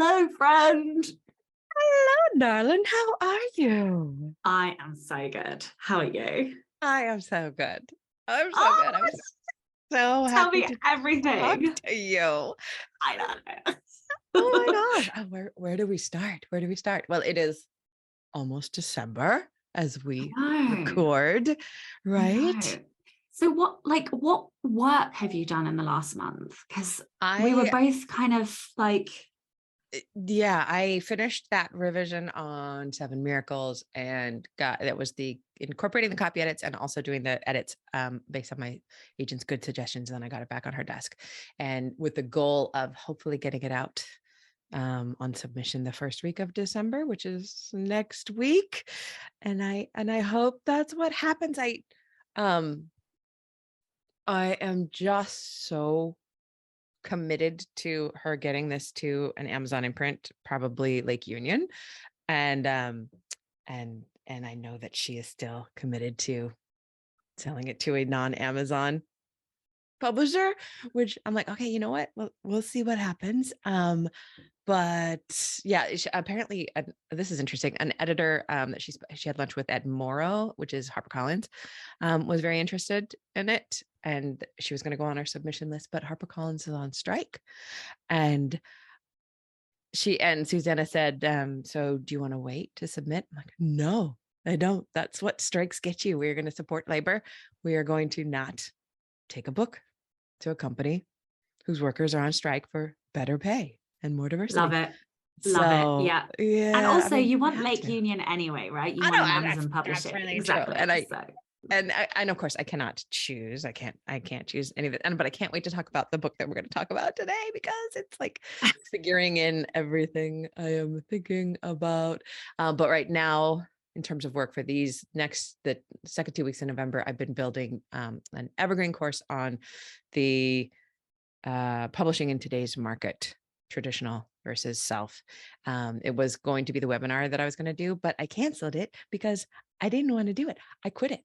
Hello, friend. Hello, darling. How are you? I am so good. How are you? I am so good. I'm so good. Oh, I'm so tell happy me to talk everything. to you. I know. Oh my gosh. Where do we start? Where do we start? Well, it is almost December as we I record, I right? know. So what work have you done in the last month? Because we were I both kind of like, Yeah, I finished that revision on Seven Miracles and that was the incorporating the copy edits and also doing the edits based on my agent's good suggestions. And then I got it back on her desk, and with the goal of hopefully getting it out on submission the first week of December, which is next week. And I hope that's what happens. Um I am just so committed to her getting this to an Amazon imprint, probably Lake Union. And and I know that she is still committed to selling it to a non-Amazon publisher, which I'm like, okay, you know what? We'll see what happens. But yeah, apparently this is interesting. An editor that she had lunch with at Morrow, which is HarperCollins, was very interested in it, and she was going to go on our submission list, but HarperCollins is on strike. And Susanna said, so do you want to wait to submit? I'm like, no, I don't. That's what strikes get you. We're going to support labor. We are going to not take a book to a company whose workers are on strike for better pay and more love diversity. it. Love it. So Yeah. And yeah, I also mean, you we want have Lake to. Union anyway, right? You I want know, an and Amazon that's publishing. really true. Exactly. So And of course I cannot choose. I can't choose any of it. But I can't wait to talk about the book that we're going to talk about today, because it's like figuring in everything I am thinking about. But right now, in terms of work for the second 2 weeks in November, I've been building an evergreen course on the publishing in today's market, traditional versus self. It was going to be the webinar that I was going to do, but I canceled it because I didn't want to do it. I quit it.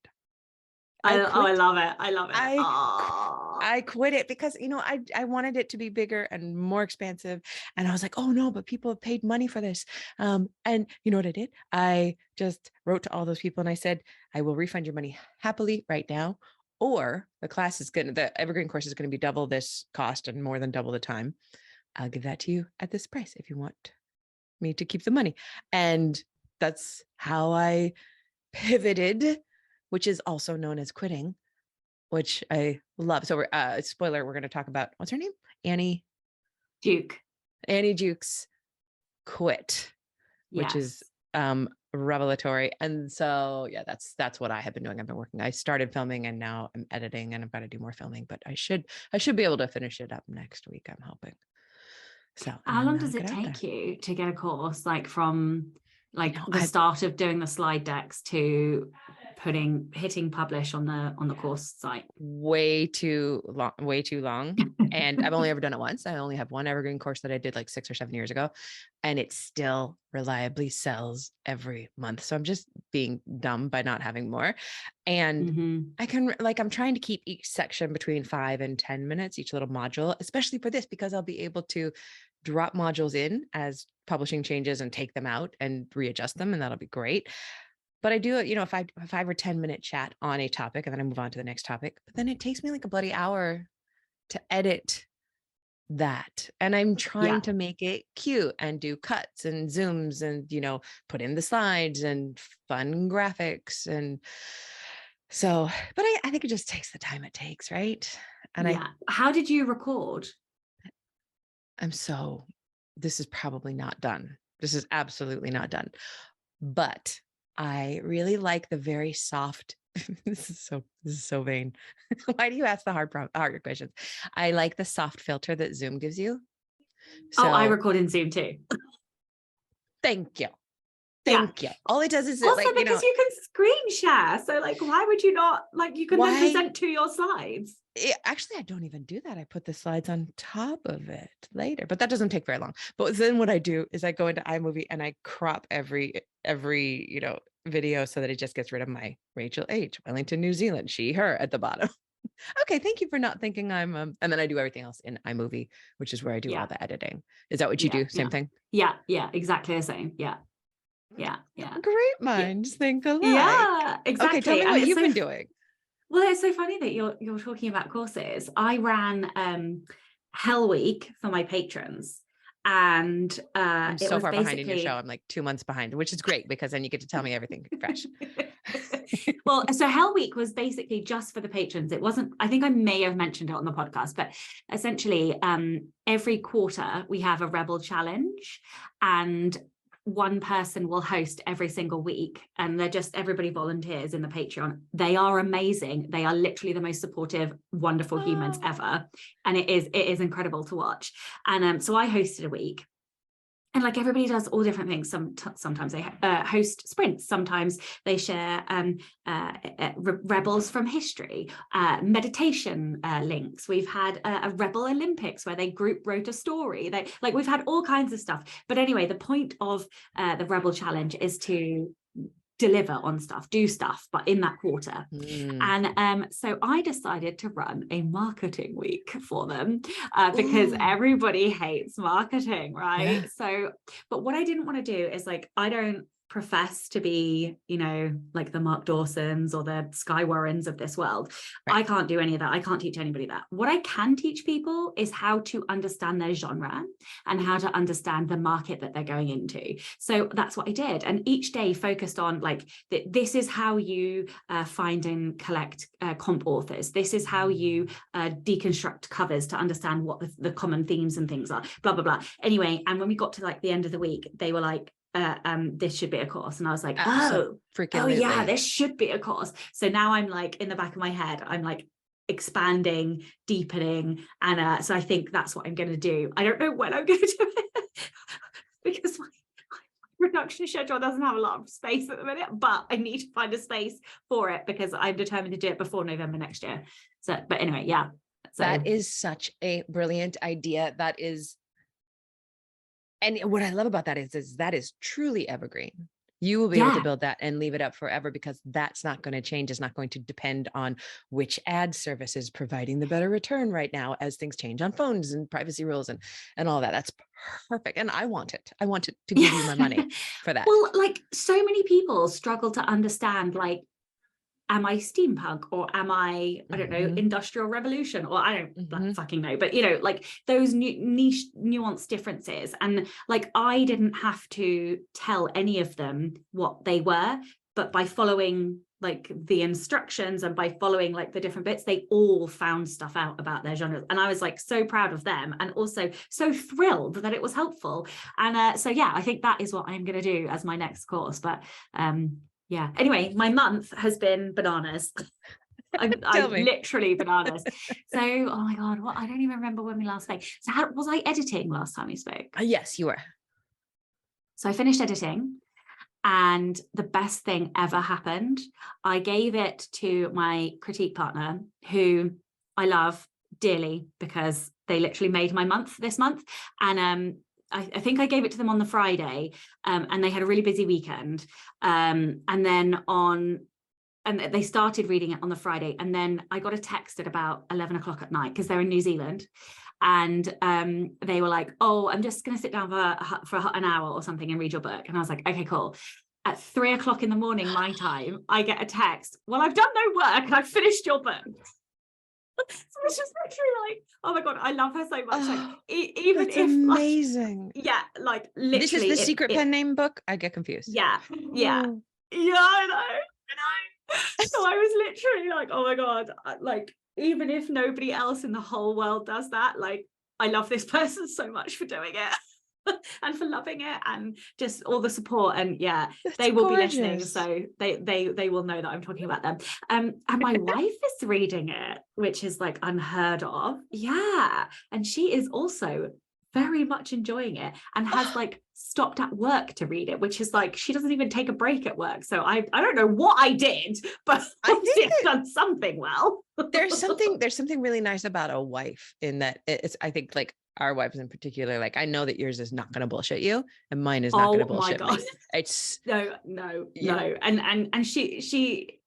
I I quit. love it. I love it. I Oh. I quit it because, I wanted it to be bigger and more expansive. And I was like, oh no, but people have paid money for this. And you know what I did? I just wrote to all those people and I said, I will refund your money happily right now. Or the evergreen course is going to be double this cost and more than double the time. I'll give that to you at this price if you want me to keep the money. And that's how I pivoted, which is also known as quitting, which I love. So spoiler, we're going to talk about, what's her name? Annie Duke. Jukes quit, which is Yes. revelatory. And so yeah, that's what I have been doing. I started filming and now I'm editing, and I've got to do more filming, but I should be able to finish it up next week, I'm hoping. So, and How then long that'll does get it out there. take you to get a course, like from like the I've start of doing the slide decks to hitting publish on the course site? way too long. And I've only ever done it once. I only have one evergreen course that I did like 6 or 7 years ago, and it still reliably sells every month. So I'm just being dumb by not having more. And I'm trying to keep each section between 5 and 10 minutes, each little module, especially for this, because I'll be able to drop modules in as publishing changes and take them out and readjust them. And that'll be great. But I do, a 5 or 10 minute chat on a topic, and then I move on to the next topic. But then it takes me like a bloody hour to edit that. And I'm trying Yeah. to make it cute and do cuts and zooms and, put in the slides and fun graphics. And so, but I think it just takes the time it takes, right? And Yeah. How did you record? This is probably not done. This is absolutely not done. But I really like the very soft. This is so vain. Why do you ask the hard questions? I like the soft filter that Zoom gives you. So I So record in Zoom too. thank you. Yeah. Thank you. All it does is Also because you can screen share. So like, why would you not, like, you can then present to your slides? Actually, I don't even do that. I put the slides on top of it later, but that doesn't take very long. But then what I do is I go into iMovie and I crop every video so that it just gets rid of my Rachael H. Wellington, New Zealand, she, her at the bottom. Okay, thank you for not thinking I'm and then I do everything else in iMovie, which is where I do all the editing. Is that what you do? Same thing? Yeah, exactly the same. Yeah. Great Yeah. minds think alike. Yeah, Okay, tell exactly. me And what it's you've so been doing. well, it's so funny that you're talking about courses. I ran Hell Week for my patrons, and I'm it so was far behind in your show. basically I'm like 2 months behind, which is great because then you get to tell me everything fresh. well, so Hell Week was basically just for the patrons. It wasn't, I think I may have mentioned it on the podcast, but essentially every quarter we have a Rebel challenge, and one person will host every single week, and they're just, everybody volunteers in the Patreon. They are amazing. They are literally the most supportive, wonderful humans ever, and it is incredible to watch. And so I hosted a week. And like everybody does all different things. Sometimes they host sprints. Sometimes they share rebels from history, meditation links. We've had a Rebel Olympics where they group wrote a story. We've had all kinds of stuff. But anyway, the point of the Rebel Challenge is to deliver on stuff, do stuff, but in that quarter. And so I decided to run a marketing week for them because everybody hates marketing, right? Yeah. So, but what I didn't want to do is like, I don't profess to be, you know, like the Mark Dawsons or the Sky Warrens of this world. Right. I can't do any of that. I can't teach anybody that. What I can teach people is how to understand their genre and how to understand the market that they're going into. So that's what I did. And each day focused on like, this is how you find and collect comp authors. This is how you deconstruct covers to understand what the common themes and things are, blah, blah, blah. Anyway, and when we got to like the end of the week, they were like, this should be a course. And I was like, oh yeah, this should be a course. So now I'm like, in the back of my head, I'm like expanding, deepening. And so I think that's what I'm going to do. I don't know when I'm going to do it because my production schedule doesn't have a lot of space at the minute, but I need to find a space for it because I'm determined to do it before November next year. So, but anyway, yeah. So that is such a brilliant idea. That is, and what I love about that is that is truly evergreen. You will be able to build that and leave it up forever because that's not going to change. It's not going to depend on which ad service is providing the better return right now as things change on phones and privacy rules and all that. That's perfect. And I want it. I want to give you my money for that. Well, like so many people struggle to understand, like, am I steampunk or am I don't know, industrial revolution, or I don't fucking know, but you know, like those niche nuanced differences. And like, I didn't have to tell any of them what they were, but by following like the instructions and by following like the different bits, they all found stuff out about their genres. And I was like so proud of them and also so thrilled that it was helpful. And so yeah, I think that is what I'm going to do as my next course. But yeah. Anyway, my month has been bananas. I'm literally bananas. So, oh my God, what? I don't even remember when we last spoke. So how was I editing last time we spoke? Yes, you were. So I finished editing and the best thing ever happened. I gave it to my critique partner, who I love dearly because they literally made my month this month. And I think I gave it to them on the Friday, and they had a really busy weekend. And then they started reading it on the Friday. And then I got a text at about 11 o'clock at night because they're in New Zealand. And they were like, oh, I'm just going to sit down for an hour or something and read your book. And I was like, okay, cool. At 3 o'clock in the morning, my time, I get a text. Well, I've done no work and I've finished your book. So it's just literally like, oh my God, I love her so much. Like, even if amazing. Like, yeah, like literally. This is the secret pen name book. I get confused. Yeah. I know. So I was literally like, oh my God, like, even if nobody else in the whole world does that, like, I love this person so much for doing it. And for loving it and just all the support. And yeah, they will be listening, so they will know that I'm talking about them. And my wife is reading it, which is like unheard of. Yeah, and she is also very much enjoying it and has like stopped at work to read it, which is like, she doesn't even take a break at work. So I don't know what I did, but I think I've done something well. There's something really nice about a wife in that it's, I think, like our wives in particular, like I know that yours is not going to bullshit you and mine is not going to bullshit me. It's no. And she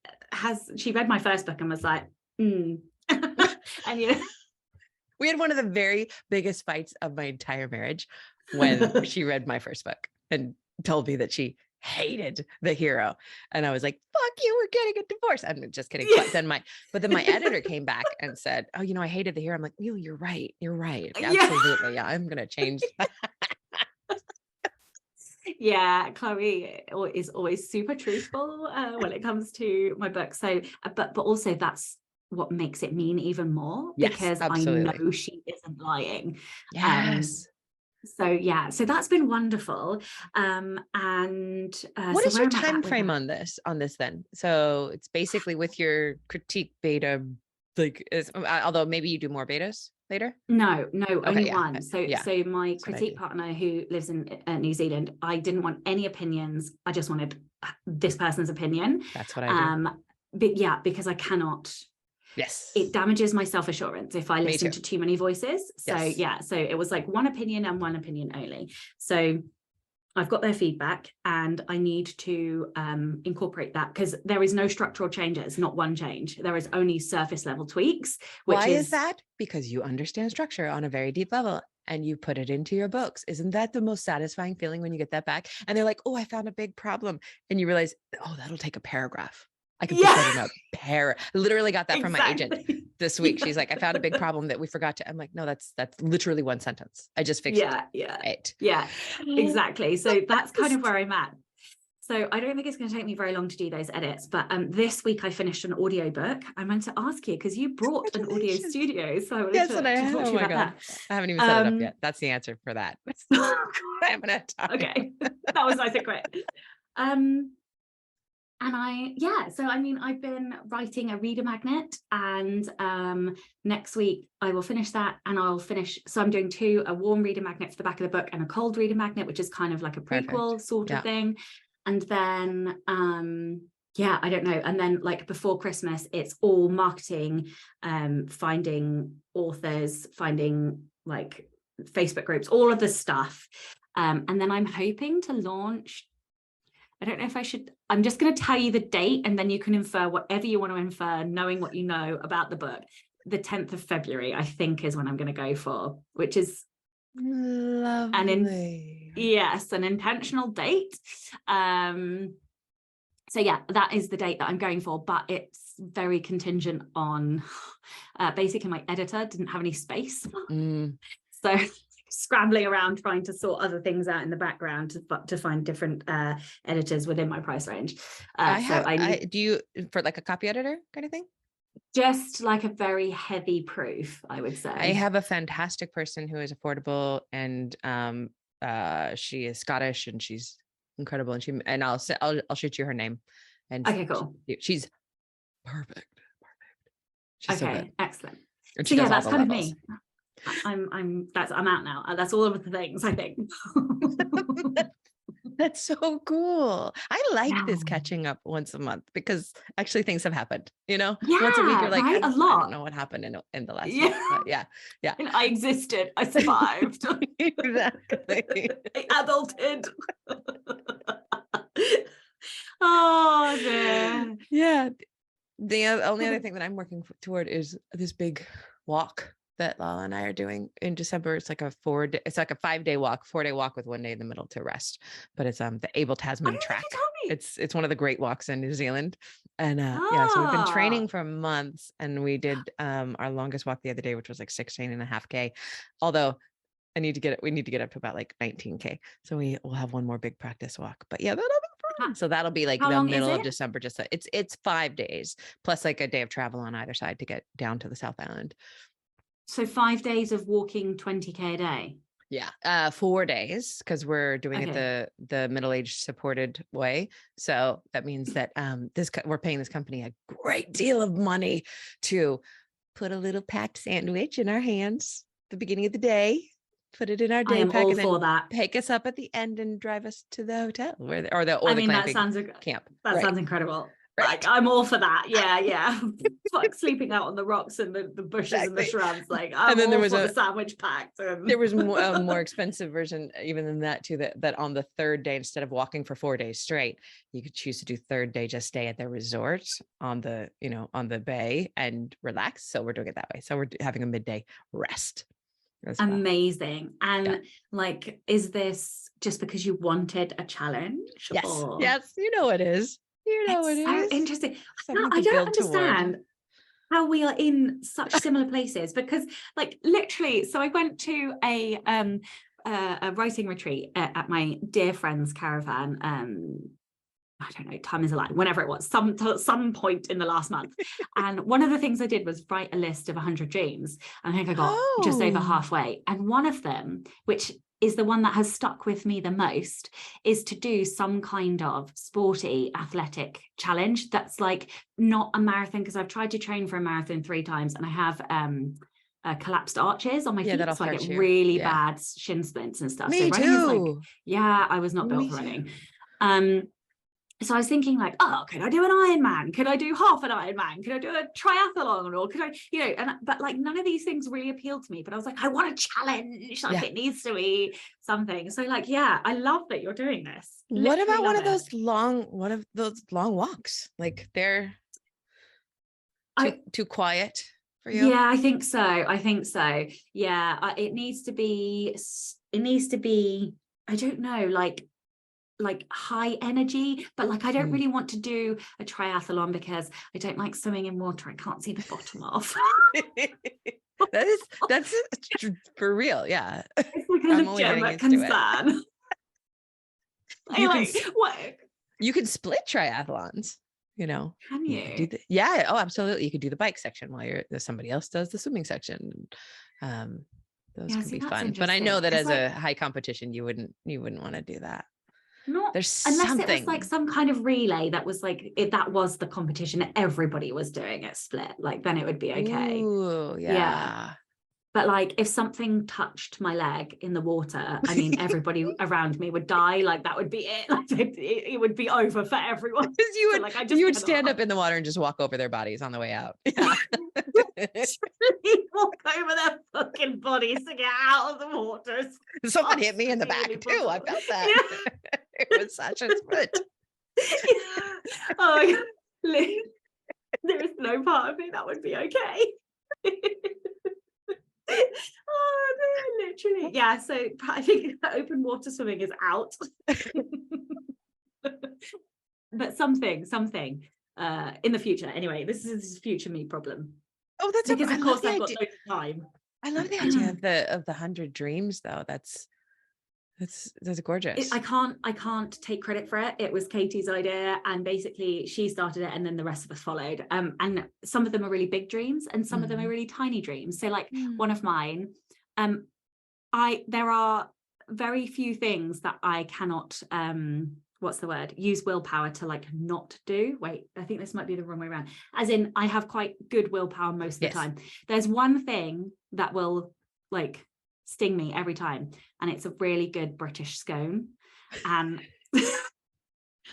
read my first book and was like, and And you know, we had one of the very biggest fights of my entire marriage when she read my first book and told me that she hated the hero. And I was like, fuck you, we're getting a divorce. I'm just kidding. Yeah. But then my editor came back and said, oh, I hated the hero. I'm like, you're right. You're right. Yeah. Absolutely. Yeah. I'm going to change. Yeah, Chloe is always super truthful when it comes to my book. So, but also that's what makes it mean even more, Yes, because absolutely. I know she isn't lying. Yes. So that's been wonderful. What is your time frame on this then? So it's basically with your critique beta, although maybe you do more betas later. No, only yeah. one. So my That's critique partner who lives in New Zealand, I didn't want any opinions. I just wanted this person's opinion. That's what I do. But yeah, because I cannot. Yes. It damages my self-assurance if I listen to too many voices. So yes. So it was like one opinion and one opinion only. So I've got their feedback and I need to incorporate that, because there is no structural changes, not one change. There is only surface level tweaks. Why is that? Because you understand structure on a very deep level and you put it into your books. Isn't that the most satisfying feeling when you get that back? And they're like, oh, I found a big problem. And you realize, oh, that'll take a paragraph. I can put that in a paragraph. Literally got that from my agent this week. She's like, I found a big problem that we forgot to. I'm like, no, that's literally one sentence. I just fixed it. Yeah, exactly. So that's kind of where I'm at. So I don't think it's going to take me very long to do those edits, but this week I finished an audiobook. I meant to ask you because you brought an audio studio. So I wanted to talk to you about that. I haven't even set it up yet. That's the answer for that. I haven't had time. Okay. That was nice and quick. And I've been writing a reader magnet, and next week I will finish that, and so I'm doing a warm reader magnet for the back of the book and a cold reader magnet, which is kind of like a prequel sort of thing. And then, I don't know. And then like before Christmas, it's all marketing, finding authors, finding like Facebook groups, all of the stuff. And then I'm hoping to launch, I don't know if I should, I'm just going to tell you the date and then you can infer whatever you want to infer, knowing what you know about the book. The 10th of February, I think, is when I'm going to go for, which is lovely. an intentional date. So yeah, that is the date that I'm going for, but it's very contingent on basically my editor didn't have any space. So scrambling around trying to sort other things out in the background to find different editors within my price range. Do you for like a copy editor kind of thing? Just like a very heavy proof, I would say. I have a fantastic person who is affordable, and she is Scottish and she's incredible, and I'll shoot you her name. And okay, cool. She's perfect. She's so good. Excellent. And so yeah, that's kind of me. I'm out now. That's all of the things, I think. That's so cool. I like this catching up once a month, because actually things have happened, once a week you're like, right? I don't know what happened in the last week, but yeah. And I existed. I survived. Exactly. I adulted. Oh, dear. Yeah. The only other thing that I'm working toward is this big walk that Lala and I are doing in December. It's like a 5-day walk, 4-day walk with 1 day in the middle to rest. But it's the Abel Tasman track. It's one of the great walks in New Zealand. And so we've been training for months, and we did our longest walk the other day, which was like 16.5K. Although we need to get up to about like 19K. So we'll have one more big practice walk. But yeah, that'll be fun. So that'll be like the middle of December. Just it's 5 days plus like a day of travel on either side to get down to the South Island. So 5 days of walking 20K a day. Yeah. 4 days, because we're doing it the middle-aged supported way. So that means that we're paying this company a great deal of money to put a little packed sandwich in our hands at the beginning of the day, put it in our day pack, and then pick us up at the end and drive us to the hotel or the that glamping sounds camp. That sounds incredible. Like, I'm all for that. Yeah. It's like sleeping out on the rocks and the bushes and the shrubs. Like, I'm And then all there was for the sandwich pact. there was a more expensive version even than that too, that on the third day, instead of walking for 4 days straight, you could choose to do third day, just stay at the resort on the, on the bay and relax. So we're doing it that way. So we're having a midday rest as well. Amazing. And like, is this just because you wanted a challenge? Yes. Or... Yes. It is. It's so interesting. No, I don't understand how we are in such similar places, because like literally, so I went to a writing retreat at my dear friend's caravan. I don't know, time is a lie, whenever it was, some point in the last month. And one of the things I did was write a list of 100 dreams. I think I got just over halfway. And one of them, which is the one that has stuck with me the most, is to do some kind of sporty athletic challenge that's like not a marathon, because I've tried to train for a marathon 3 times and I have collapsed arches on my feet, so I get really bad shin splints and stuff. Me so too. I was not built for running. So I was thinking like, oh, could I do an Ironman? Could I do half an Ironman? Could I do a triathlon? Or could I, but like none of these things really appealed to me, but I was like, I want a challenge. Like it needs to be something. So like, I love that you're doing this. What about one of those long walks? Like they're too quiet for you? Yeah, I think so. Yeah, it needs to be, I don't know, like high energy, but like I don't really want to do a triathlon because I don't like swimming in water I can't see the bottom of. that's for real. Yeah, it's like a legitimate concern. You can split triathlons, Can you? Oh, absolutely. You could do the bike section while somebody else does the swimming section. Those can be fun, but I know that as a high competition you wouldn't want to do that. There's unless it was like some kind of relay that was like, if that was the competition everybody was doing it split, like then it would be okay. Ooh, yeah. But like if something touched my leg in the water, I mean everybody around me would die. Like that would be it. Like it would be over for everyone. Because you would stand up in the water and just walk over their bodies on the way out. Yeah. Walk over their fucking bodies to get out of the water. Someone hit me in the back too. I felt that. Yeah. It was Sacha's foot. Oh, there is no part of me that would be okay. Oh no, literally. Yeah, so I think open water swimming is out. But something in the future. Anyway, this is future me problem. Oh, that's because of course I've got no time. I love the idea of the 100 dreams though. That's gorgeous. I can't take credit for it. It was Katie's idea, and basically she started it and then the rest of us followed. And some of them are really big dreams and some of them are really tiny dreams. So like one of mine, there are very few things that I cannot use willpower to like not do. Wait, I think this might be the wrong way around. As in I have quite good willpower most of the time. There's one thing that will like sting me every time, and it's a really good British scone, and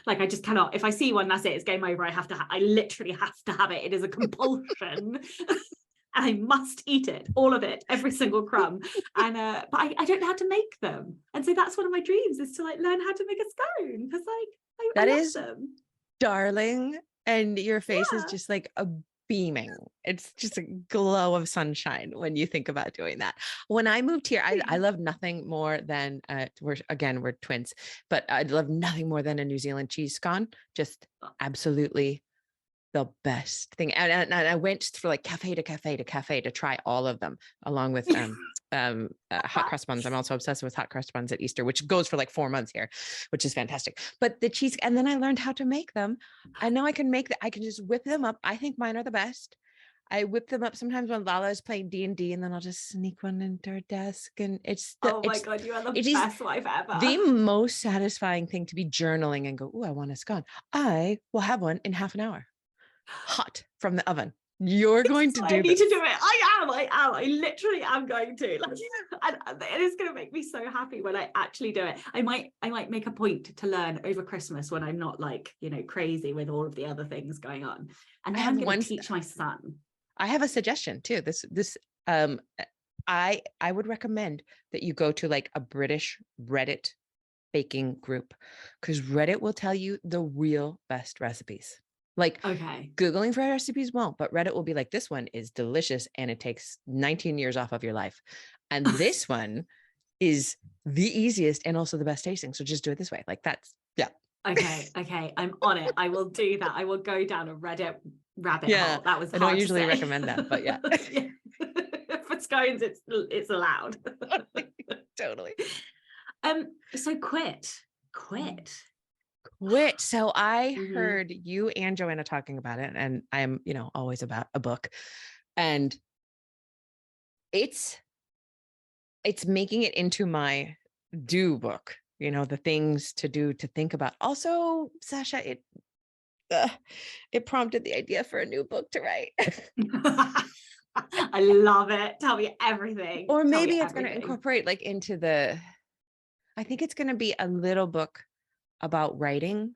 like I just cannot, if I see one, that's it, it's game over. I literally have to have it. It is a compulsion. I must eat it, all of it, every single crumb. And but I don't know how to make them, and so that's one of my dreams, is to like learn how to make a scone, because like I love them. Darling, and your face is just like a beaming. It's just a glow of sunshine when you think about doing that. When I moved here, I love nothing more than we're twins, but I love nothing more than a New Zealand cheese scone. Just absolutely the best thing. And I went from like cafe to cafe to cafe to try all of them, along with hot crust buns. I'm also obsessed with hot crust buns at Easter, which goes for like 4 months here, which is fantastic. But the cheese, and then I learned how to make them. I know I can make that. I can just whip them up. I think mine are the best. I whip them up sometimes when Lala is playing D&D, and then I'll just sneak one into her desk. And oh my God, you are the best wife ever. The most satisfying thing to be journaling and go, oh, I want a scone. I will have one in half an hour, hot from the oven. You're going to do I need this. to do it. I literally am going to. Like, and it is going to make me so happy when I actually do it. I might make a point to learn over Christmas when I'm not like, you know, crazy with all of the other things going on. And then I'm going to teach my son. I have a suggestion too. I would recommend that you go to like a British Reddit baking group, because Reddit will tell you the real best recipes. Like, okay, Googling for recipes won't, but Reddit will be like, this one is delicious and it takes 19 years off of your life. And this one is the easiest and also the best tasting. So just do it this way. Like that's, yeah. Okay. I'm on it. I will do that. I will go down a Reddit rabbit hole. That was I hard don't to usually say. recommend that, but yeah. Yeah. For scones, it's allowed. Totally. So quit. So I heard you and Joanna talking about it, and I'm, you know, always about a book, and it's making it into my do book, you know, the things to do, to think about. Also, Sacha, it prompted the idea for a new book to write. I love it. Tell me everything. Or maybe it's going to incorporate like into I think it's going to be a little book about writing,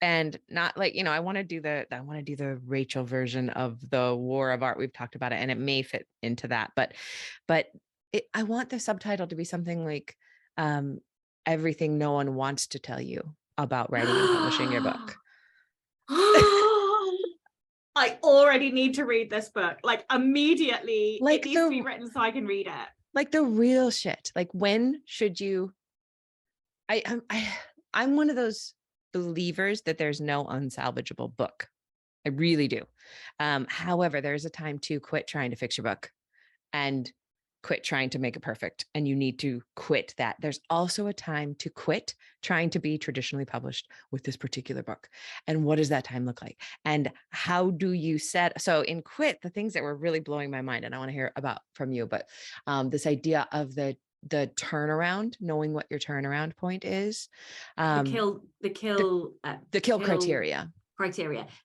and not like, you know, I want to do the Rachael version of the War of Art. We've talked about it, and it may fit into that, but I want the subtitle to be something like everything no one wants to tell you about writing and publishing your book. I already need to read this book, like immediately. Like it needs to be written so I can read it. Like the real shit. Like, when should you? I'm one of those believers that there's no unsalvageable book. I really do. However, there's a time to quit trying to fix your book and quit trying to make it perfect. And you need to quit that. There's also a time to quit trying to be traditionally published with this particular book. And what does that time look like? And how do you so in Quit, the things that were really blowing my mind, and I want to hear about from you, but this idea of the turnaround, knowing what your turnaround point is, the kill criteria.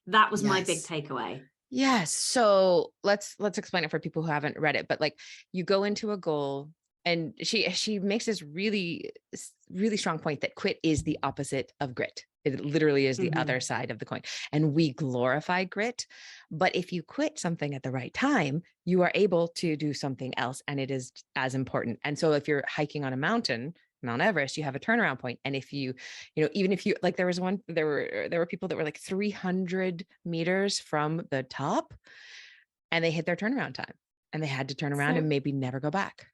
That was my big takeaway. Yes. So let's explain it for people who haven't read it. But like, you go into a goal, and she makes this really, really strong point that quit is the opposite of grit. It literally is the other side of the coin. And we glorify grit. But if you quit something at the right time, you are able to do something else, and it is as important. And so if you're hiking on a mountain, Mount Everest, you have a turnaround point. And if you know, even if you like, there were people that were like 300 meters from the top, and they hit their turnaround time, and they had to turn around and maybe never go back.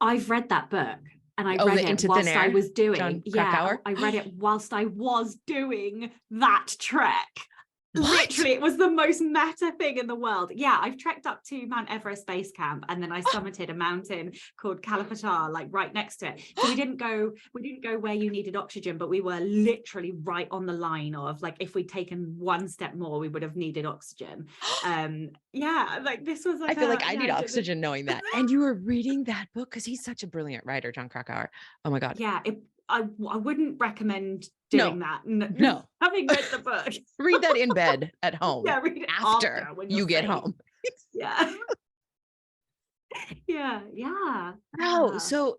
I've read that book, and I read it whilst I was doing, I read it whilst I was doing that trek. What? Literally, it was the most meta thing in the world. Yeah, I've trekked up to Mount Everest base camp, and then I summited a mountain called Kalapatar, like right next to it. So we didn't go where you needed oxygen, but we were literally right on the line of, like, if we'd taken one step more, we would have needed oxygen. Yeah, like this was like, I feel like I need oxygen knowing that. And you were reading that book because he's such a brilliant writer, Jon Krakauer. Oh my God. Yeah, I wouldn't recommend doing that. No. Having read the book. Read that in bed at home. Yeah, read it after you get home. Yeah. Yeah. Oh, so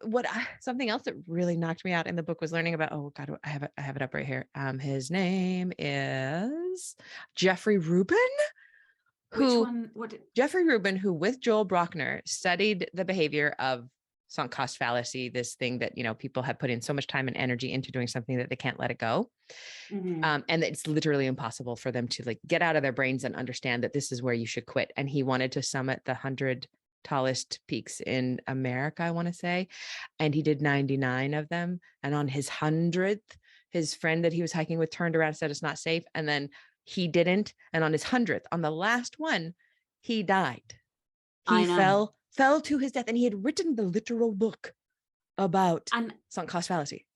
something else that really knocked me out in the book was learning about, oh God, I have it up right here. His name is Jeffrey Rubin. Jeffrey Rubin, who with Joel Brockner studied the behavior of sunk cost fallacy, this thing that, you know, people have put in so much time and energy into doing something that they can't let it go. And it's literally impossible for them to like get out of their brains and understand that this is where you should quit. And he wanted to summit the 100 tallest peaks in America, I want to say. And he did 99 of them. And on his 100th, his friend that he was hiking with turned around and said, it's not safe. And then he didn't. And on his 100th, on the last one, he died. He fell to his death, and he had written the literal book about sunk cost fallacy.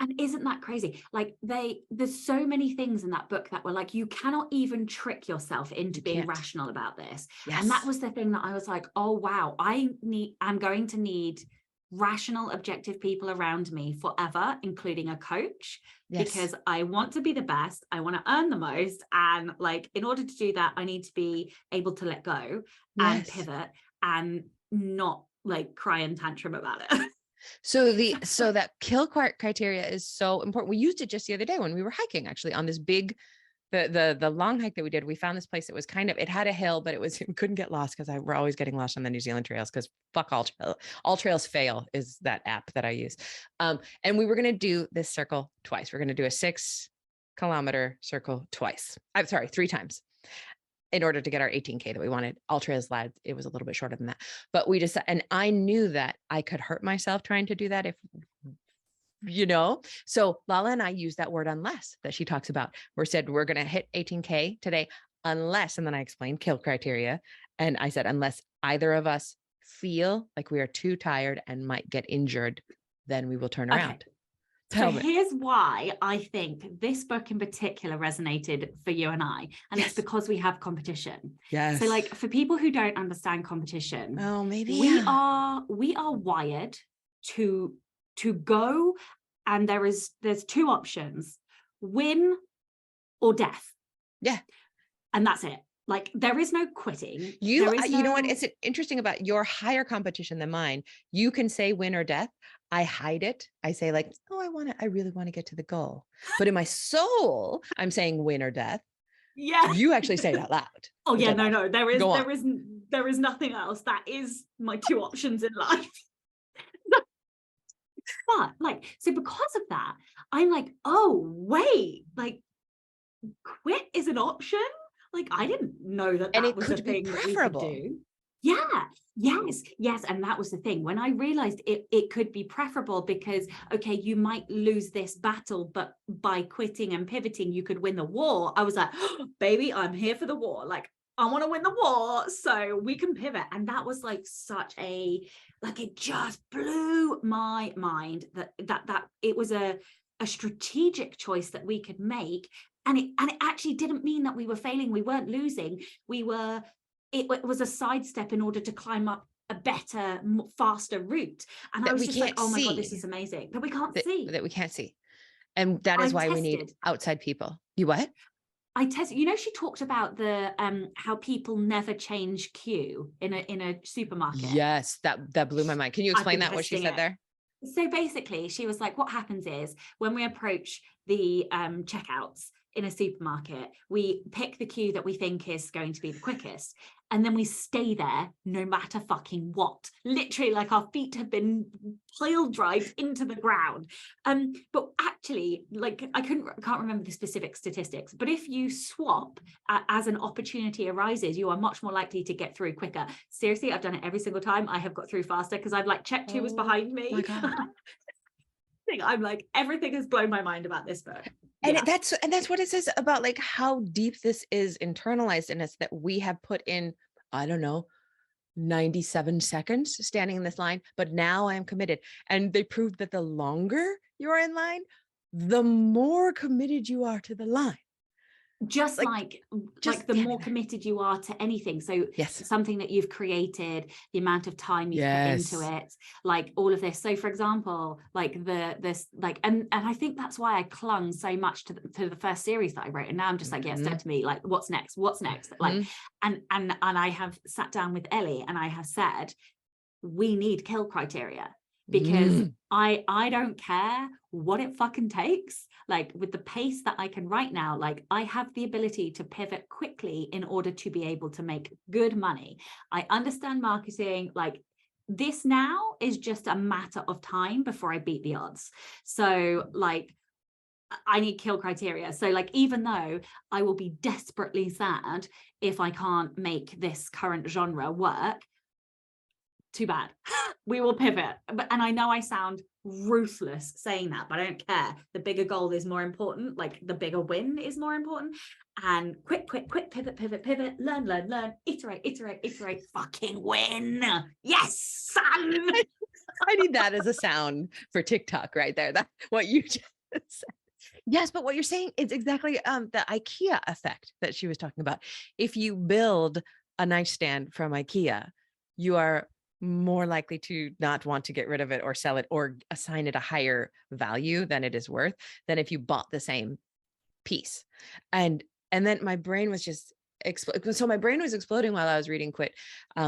And isn't that crazy? Like there's so many things in that book that were like, you cannot even trick yourself into being rational about this. Yes. And that was the thing that I was like, oh wow, I'm going to need rational, objective people around me forever, including a coach, Yes. because I want to be the best. I want to earn the most. And like, in order to do that, I need to be able to let go and Yes. pivot and not like cry and tantrum about it. So that kill criteria is so important. We used it just the other day when we were hiking, actually, on this big, the long hike that we did. We found this place that was it had a hill, but we couldn't get lost because we're always getting lost on the New Zealand trails, because fuck all trails fail is that app that I use. And we were going to do this circle twice. We're going to do a 6-kilometer circle twice. I'm sorry, 3 times, in order to get our 18K that we wanted. All trails led, it was a little bit shorter than that, but and I knew that I could hurt myself trying to do that if, so Lala and I use that word unless that she talks about. We said, we're going to hit 18K today, unless, and then I explained kill criteria. And I said, unless either of us feel like we are too tired and might get injured, then we will turn around. So here's why I think this book in particular resonated for you and I, and Yes. it's because we have competition. Yes. So like, for people who don't understand competition, maybe we are wired to go, and there's 2 options: win or death. Yeah. And that's it. Like, there is no quitting. You know what? It's interesting about your higher competition than mine. You can say win or death. I hide it. I say like, oh, I really want to get to the goal. But in my soul, I'm saying win or death. Yeah. You actually say it out loud. Oh yeah, no. There is nothing else. That is my 2 options in life. But like, so because of that, I'm like, oh wait, like, quit is an option. Like, I didn't know that And it was could a be thing that we could preferable. do. Yeah, yes. And that was the thing. When I realized it could be preferable, because, okay, you might lose this battle, but by quitting and pivoting, you could win the war. I was like, oh, baby, I'm here for the war. Like, I want to win the war, so we can pivot. And that was like it just blew my mind that it was a strategic choice that we could make. And it actually didn't mean that we were failing. We weren't losing. It was a sidestep in order to climb up a better, faster route. And I was just like, oh my God, this is amazing. That we can't see. That we can't see. And that is why we need outside people. You what? I tested, she talked about the how people never change queue in a supermarket. Yes, that blew my mind. Can you explain that, what she said there? So basically, she was like, what happens is when we approach the checkouts in a supermarket, we pick the queue that we think is going to be the quickest, and then we stay there no matter fucking what. Literally, like, our feet have been pile drive into the ground. But actually, like, I can't remember the specific statistics, but if you swap as an opportunity arises, you are much more likely to get through quicker. Seriously, I've done it every single time. I have got through faster because I've like checked who was behind me. My God. I'm like, everything has blown my mind about this book. And that's what it says about like how deep this is internalized in us, that we have put in, I don't know, 97 seconds standing in this line, but now I am committed. And they proved that the longer you're in line, the more committed you are to the line. Just like the more committed you are to anything. So something that you've created, the amount of time you've put into it, like all of this. So for example, like and I think that's why I clung so much to the first series that I wrote. And now I'm just like, it's dead to me. Like, what's next? Like, and I have sat down with Ellie and I have said, we need kill criteria, because I don't care what it fucking takes. Like, with the pace that I can right now, like, I have the ability to pivot quickly in order to be able to make good money. I understand marketing. Like, this now is just a matter of time before I beat the odds. So like, I need kill criteria. So like, even though I will be desperately sad if I can't make this current genre work, too bad. We will pivot. And I know I sound ruthless saying that, but I don't care. The bigger goal is more important. Like, the bigger win is more important. And quit, pivot, learn, iterate, fucking win. Yes, son. I need that as a sound for TikTok right there. That's what you just said. Yes, but what you're saying is exactly the IKEA effect that she was talking about. If you build a nightstand from IKEA, you are more likely to not want to get rid of it or sell it or assign it a higher value than it is worth than if you bought the same piece. And then my brain was just so my brain was exploding while I was reading Quit,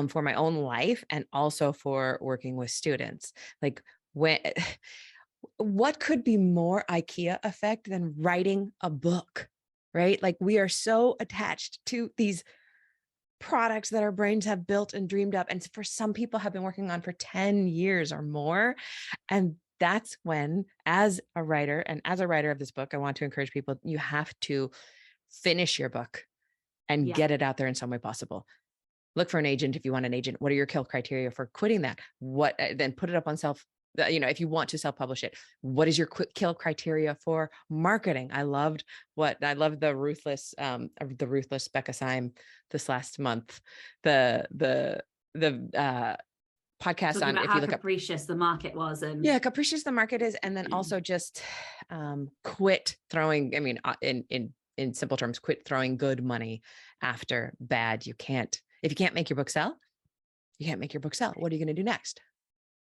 for my own life and also for working with students. Like, when what could be more IKEA effect than writing a book, right? Like, we are so attached to these products that our brains have built and dreamed up, and for some people have been working on for 10 years or more. And that's when, as a writer of this book, I want to encourage people, you have to finish your book and get it out there in some way possible. Look for an agent if you want an agent. What are your kill criteria for quitting that? Then put it up on if you want to self-publish it, what is your kill criteria for marketing? I loved the ruthless Becca Syme this last month, the podcast Talking on, about if how you look capricious the market was, and capricious the market is, and then also just quit throwing. I mean, in simple terms, quit throwing good money after bad. If you can't make your book sell, you can't make your book sell. What are you going to do next?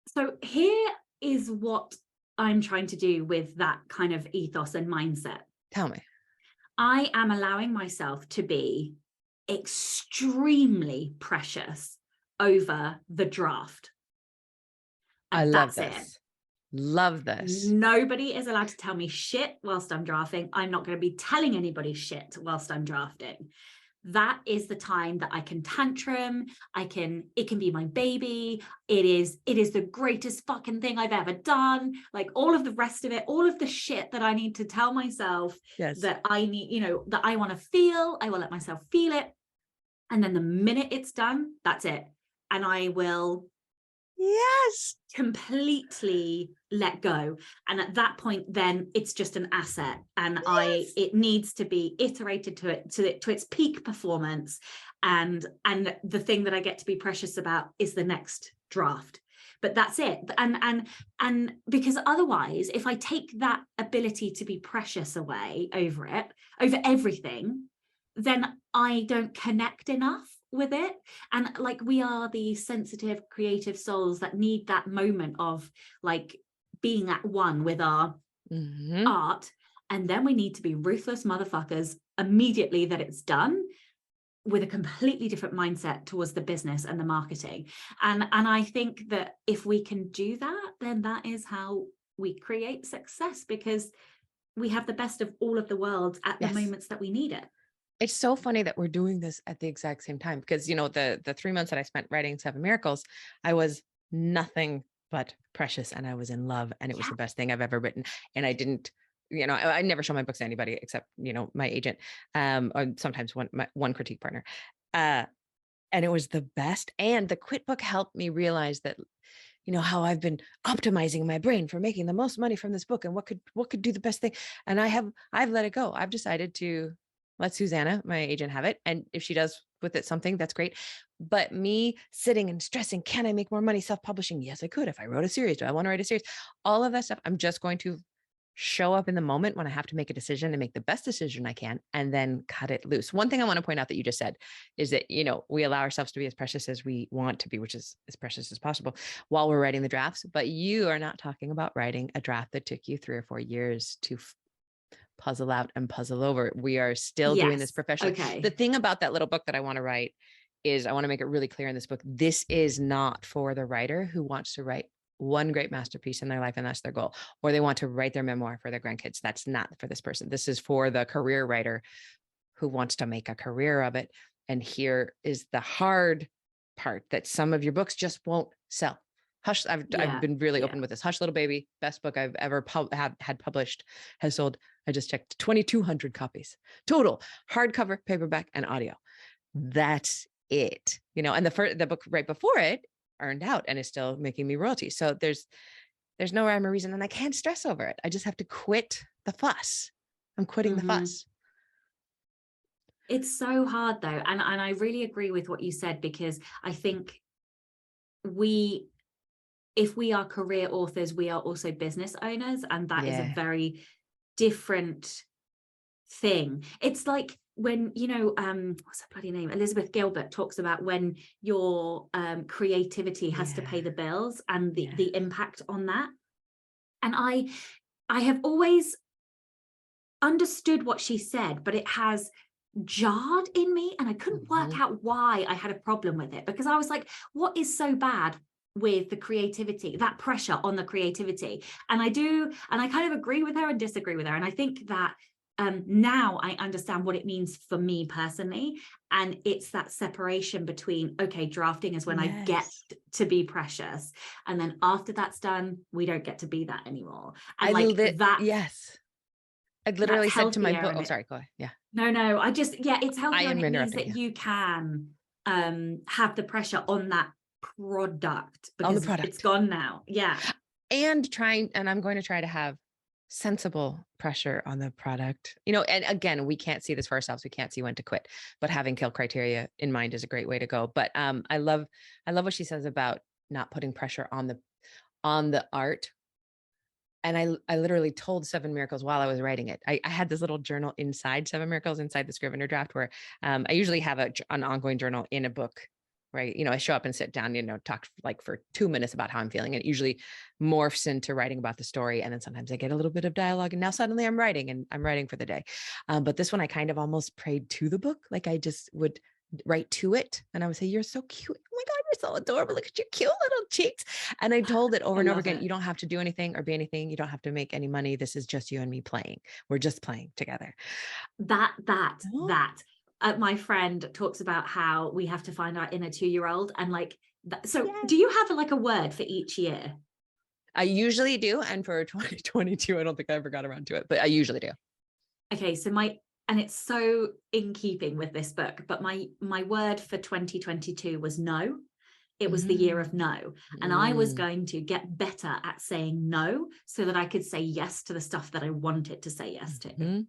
So here is what I'm trying to do with that kind of ethos and mindset. Tell me. I am allowing myself to be extremely precious over the draft. And I love that's this. Love this. Nobody is allowed to tell me shit whilst I'm drafting. I'm not going to be telling anybody shit whilst I'm drafting. That is the time that I can tantrum. It can be my baby. It is the greatest fucking thing I've ever done. Like, all of the rest of it, all of the shit that I need to tell myself that I need, that I want to feel, I will let myself feel it. And then the minute it's done, that's it. And I will completely let go. And at that point, then it's just an asset, and it needs to be iterated to its peak performance. And the thing that I get to be precious about is the next draft. But that's it. And because otherwise, if I take that ability to be precious away over everything, then I don't connect enough with it. And like, we are the sensitive, creative souls that need that moment of like being at one with our art. And then we need to be ruthless motherfuckers immediately that it's done, with a completely different mindset towards the business and the marketing. And I think that if we can do that, then that is how we create success, because we have the best of all of the worlds at the moments that we need it. It's so funny that we're doing this at the exact same time, because, the 3 months that I spent writing 7 Miracles, I was nothing but precious, and I was in love, and it was the best thing I've ever written. And I didn't, I never show my books to anybody except, my agent, or sometimes one critique partner. And it was the best. And the Quit book helped me realize that, how I've been optimizing my brain for making the most money from this book, and what could do the best thing. And I've let it go. I've decided to let Susanna, my agent, have it. And if she does with it something, that's great. But me sitting and stressing, can I make more money self-publishing? Yes, I could. If I wrote a series, do I want to write a series? All of that stuff, I'm just going to show up in the moment when I have to make a decision and make the best decision I can, and then cut it loose. One thing I want to point out that you just said is that, we allow ourselves to be as precious as we want to be, which is as precious as possible, while we're writing the drafts. But you are not talking about writing a draft that took you 3 or 4 years to puzzle out and puzzle over. We are still doing this professionally. Okay. The thing about that little book that I want to write is, I want to make it really clear in this book, this is not for the writer who wants to write one great masterpiece in their life and that's their goal, or they want to write their memoir for their grandkids. That's not for this person. This is for the career writer who wants to make a career of it. And here is the hard part, that some of your books just won't sell. Hush, I've been really open with this. Hush Little Baby, best book I've ever had published, has sold, I just checked, 2,200 copies total, hardcover, paperback, and audio. That's it. And the book right before it earned out and is still making me royalties. So there's no rhyme or reason, and I can't stress over it. I just have to quit the fuss. I'm quitting the fuss. It's so hard though. And I really agree with what you said, because I think if we are career authors, we are also business owners, and that is a very different thing. It's like when, you know, what's her bloody name? Elizabeth Gilbert talks about when your creativity has to pay the bills and the impact on that. And I have always understood what she said, but it has jarred in me, and I couldn't work out why I had a problem with it, because I was like, what is so bad with the creativity, that pressure on the creativity? And I kind of agree with her and disagree with her. And I think that now I understand what it means for me personally. And it's that separation between, okay, drafting is when I get to be precious. And then after that's done, we don't get to be that anymore. And I literally said to my book, oh, sorry, go ahead. Yeah. No, it's healthier, and it means that you can have the pressure on that product, because it's gone now. Yeah. And I'm going to try to have sensible pressure on the product, you know, and again, we can't see this for ourselves. We can't see when to quit, but having kill criteria in mind is a great way to go. But I love what she says about not putting pressure on the art. And I literally told Seven Miracles while I was writing it. I had this little journal inside Seven Miracles, inside the Scrivener draft, where I usually have an ongoing journal in a book, right? You know, I show up and sit down, you know, talk like for 2 minutes about how I'm feeling. And it usually morphs into writing about the story. And then sometimes I get a little bit of dialogue, and now suddenly I'm writing for the day. But this one, I kind of almost prayed to the book. Like I just would write to it, and I would say, "You're so cute. Oh my God, you're so adorable. Look at your cute little cheeks." And I told it over and over again, you don't have to do anything or be anything. You don't have to make any money. This is just you and me playing. We're just playing together. My friend talks about how we have to find our inner 2-year-old, and like that. So do you have like a word for each year? I usually do. And for 2022, I don't think I ever got around to it, but I usually do. Okay. So and it's so in keeping with this book, but my word for 2022 was no. It was the year of no. And I was going to get better at saying no so that I could say yes to the stuff that I wanted to say yes to.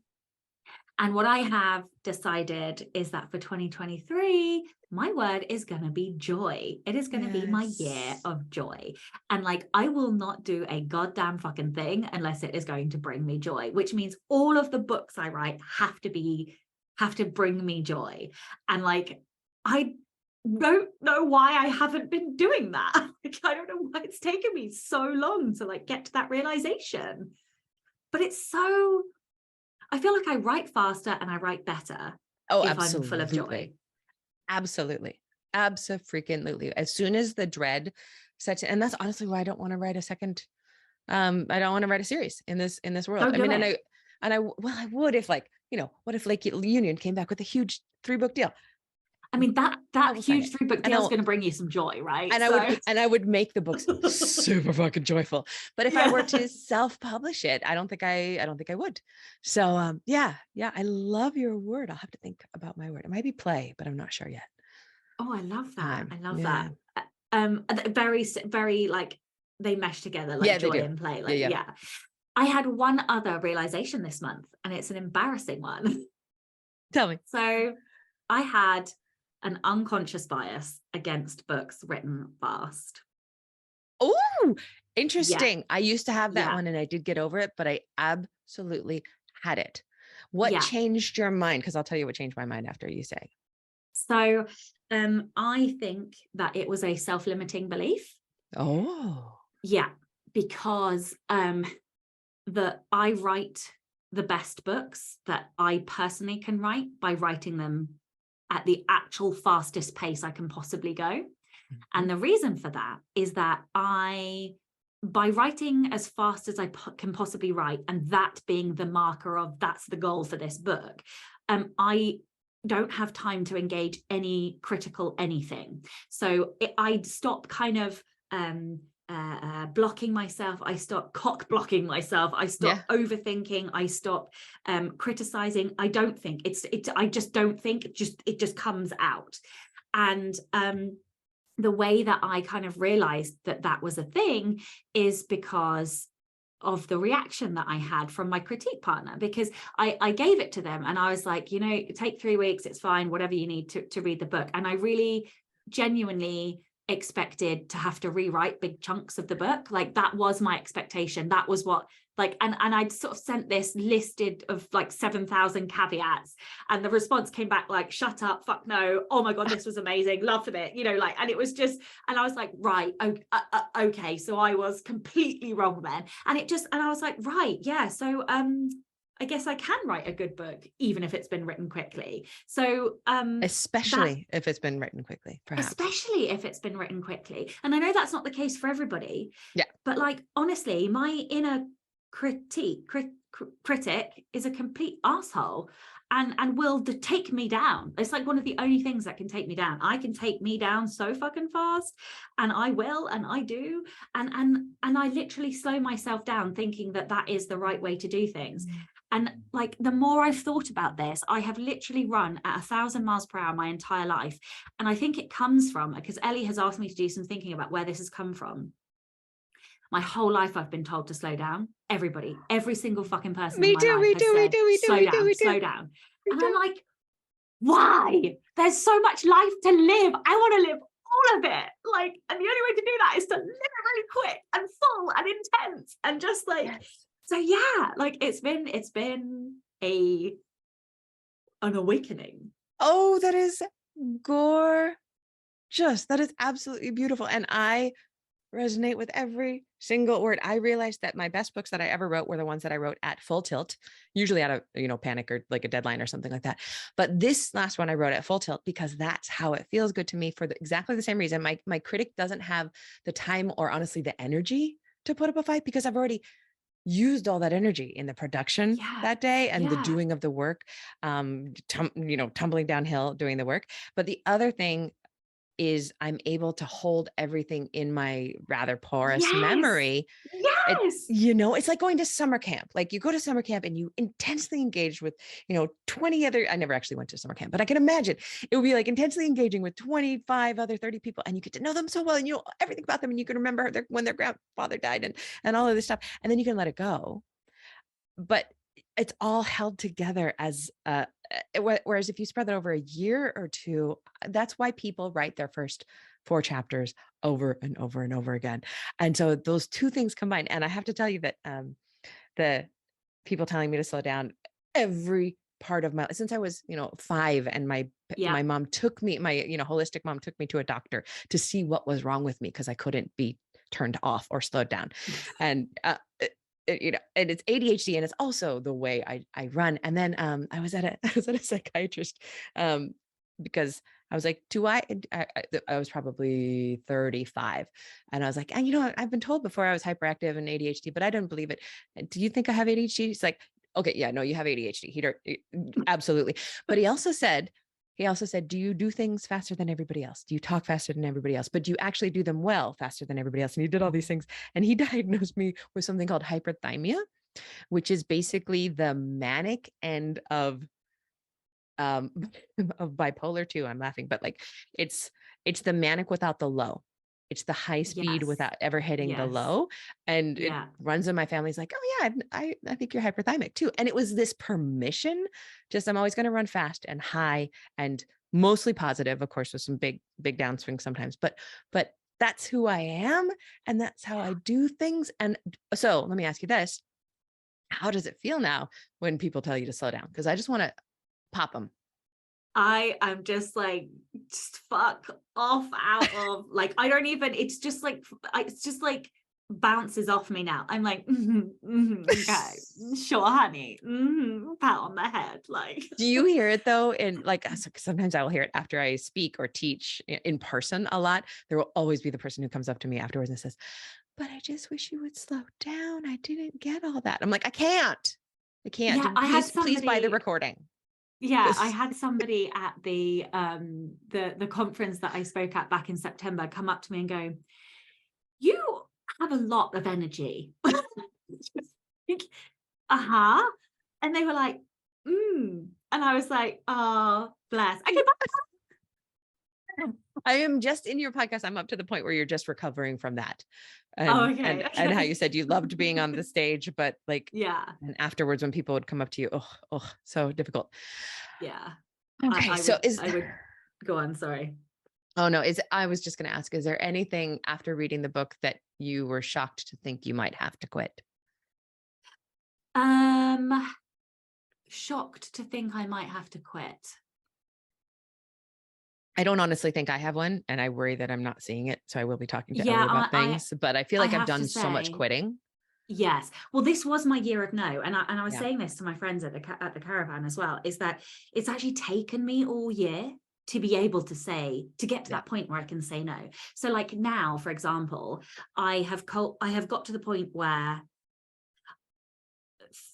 And what I have decided is that for 2023, my word is going to be joy. It is going to be my year of joy. And like, I will not do a goddamn fucking thing unless it is going to bring me joy, which means all of the books I write have to bring me joy. And like, I don't know why I haven't been doing that. Like, I don't know why it's taken me so long to like get to that realization. But I feel like I write faster and I write better if I'm full of joy. Absolutely. Absolutely. As soon as the dread sets in, and that's honestly why I don't want to write a second. I don't want to write a series in this world. I mean, I would if like, you know, what if Lake Union came back with a huge 3-book deal? I mean, that huge 3-book deal is going to bring you some joy, right? And I would make the books super fucking joyful. But if I were to self-publish it, I don't think I would. So I love your word. I'll have to think about my word. It might be play, but I'm not sure yet. Oh, I love that. I love that. Very, very like they mesh together, like joy and play. Like I had one other realization this month, and it's an embarrassing one. Tell me. So I had an unconscious bias against books written fast. Oh, interesting. I used to have that one, and I did get over it, but I absolutely had it. What changed your mind? Because I'll tell you what changed my mind after you say. So I think that it was a self-limiting belief. Oh. Yeah, because that I write the best books that I personally can write by writing them at the actual fastest pace I can possibly go. And the reason for that is that by writing as fast as I can possibly write, and that being the marker of that's the goal for this book, I don't have time to engage any critical anything. So I'd stop kind of blocking myself. I stop cock blocking myself. I stop overthinking. I stop criticizing. I don't think I just don't think it just comes out. And the way that I kind of realized that was a thing is because of the reaction that I had from my critique partner, because I gave it to them and I was like, you know, take 3 weeks, it's fine, whatever you need to read the book. And I really genuinely expected to have to rewrite big chunks of the book. Like that was my expectation. That was what Like, and I'd sort of sent this listed of like 7,000 caveats, and the response came back like, shut up, fuck no, oh my God, this was amazing, loved it, you know, like, and it was just, and I was like, right, okay, so I was completely wrong then. And I was like, right, yeah, so I guess I can write a good book, even if it's been written quickly. So especially if it's been written quickly, perhaps. Especially if it's been written quickly. And I know that's not the case for everybody. Yeah. But like, honestly, my inner critic is a complete asshole and will take me down. It's like one of the only things that can take me down. I can take me down so fucking fast, and I will, and I do. And I literally slow myself down thinking that that is the right way to do things. And like, the more I've thought about this, I have literally run at 1,000 miles per hour my entire life. And I think it comes from, because Ellie has asked me to do some thinking about where this has come from. My whole life I've been told to slow down. Everybody, every single fucking person in my life has said, slow down. And I'm like, why? There's so much life to live. I want to live all of it. Like, and the only way to do that is to live it really quick and full and intense and just like, yes. So yeah, like it's been an awakening. Oh, that is gorgeous. That is absolutely beautiful. And I resonate with every single word. I realized that my best books that I ever wrote were the ones that I wrote at full tilt, usually out of, you know, panic or like a deadline or something like that. But this last one I wrote at full tilt because that's how it feels good to me for exactly the same reason. My critic doesn't have the time or honestly the energy to put up a fight because I've already used all that energy in the production that day and the doing of the work, tumbling downhill doing the work. But the other thing is I'm able to hold everything in my rather porous memory. Yes. It's like going to summer camp. Like you go to summer camp and you intensely engage with, 20 other, I never actually went to summer camp, but I can imagine it would be like intensely engaging with 25 other 30 people and you get to know them so well and you know everything about them and you can remember when their grandfather died and all of this stuff. And then you can let it go. But it's all held together as whereas if you spread that over a year or two, that's why people write their first 4 chapters over and over and over again. And so those two things combined, and I have to tell you that the people telling me to slow down, every part of my, since I was 5 and my mom took me, my holistic mom took me to a doctor to see what was wrong with me because I couldn't be turned off or slowed down. And and it's ADHD and it's also the way I run. And then I was at a psychiatrist because I was like, I was probably 35 and I was like, and I've been told before I was hyperactive and ADHD, but I don't believe it. Do you think I have ADHD? He's like, okay, yeah, no, you have ADHD. Absolutely. But he also said, do you do things faster than everybody else? Do you talk faster than everybody else? But do you actually do them well faster than everybody else? And he did all these things. And he diagnosed me with something called hyperthymia, which is basically the manic end of bipolar 2. I'm laughing, but like it's the manic without the low. It's the high speed without ever hitting the low. And it runs in my family's like, oh yeah, I think you're hyperthymic too. And it was this permission, just I'm always going to run fast and high and mostly positive, of course, with some big downswings sometimes, but that's who I am. And that's how I do things. And so let me ask you this. How does it feel now when people tell you to slow down? Because I just want to pop them. I am just like, just fuck off out of like, I don't even, it's just like bounces off me now. I'm like, okay, sure, honey, pat on the head. Like, do you hear it though? And like, sometimes I will hear it after I speak or teach in person a lot. There will always be the person who comes up to me afterwards and says, but I just wish you would slow down. I didn't get all that. I'm like, I can't. Yeah, please buy the recording. Yeah, I had somebody at the conference that I spoke at back in September come up to me and go, you have a lot of energy. And they were like, and I was like, oh, bless. Okay, I am just in your podcast. I'm up to the point where you're just recovering from that. And, okay. And how you said you loved being on the stage, but like, and afterwards when people would come up to you, so difficult. Yeah. Okay. I would go on. Sorry. Oh no, I was just going to ask, is there anything after reading the book that you were shocked to think you might have to quit? Shocked to think I might have to quit. I don't honestly think I have one, and I worry that I'm not seeing it. So I will be talking to Yeah, Ellie about things, but I feel like I've have to done so much say, quitting. yes. Well, this was my year of no. And I was Yeah. saying this to my friends at the caravan as well, is that it's actually taken me all year to be able to say, to get to that point where I can say no. So like now, for example, I have got to the point where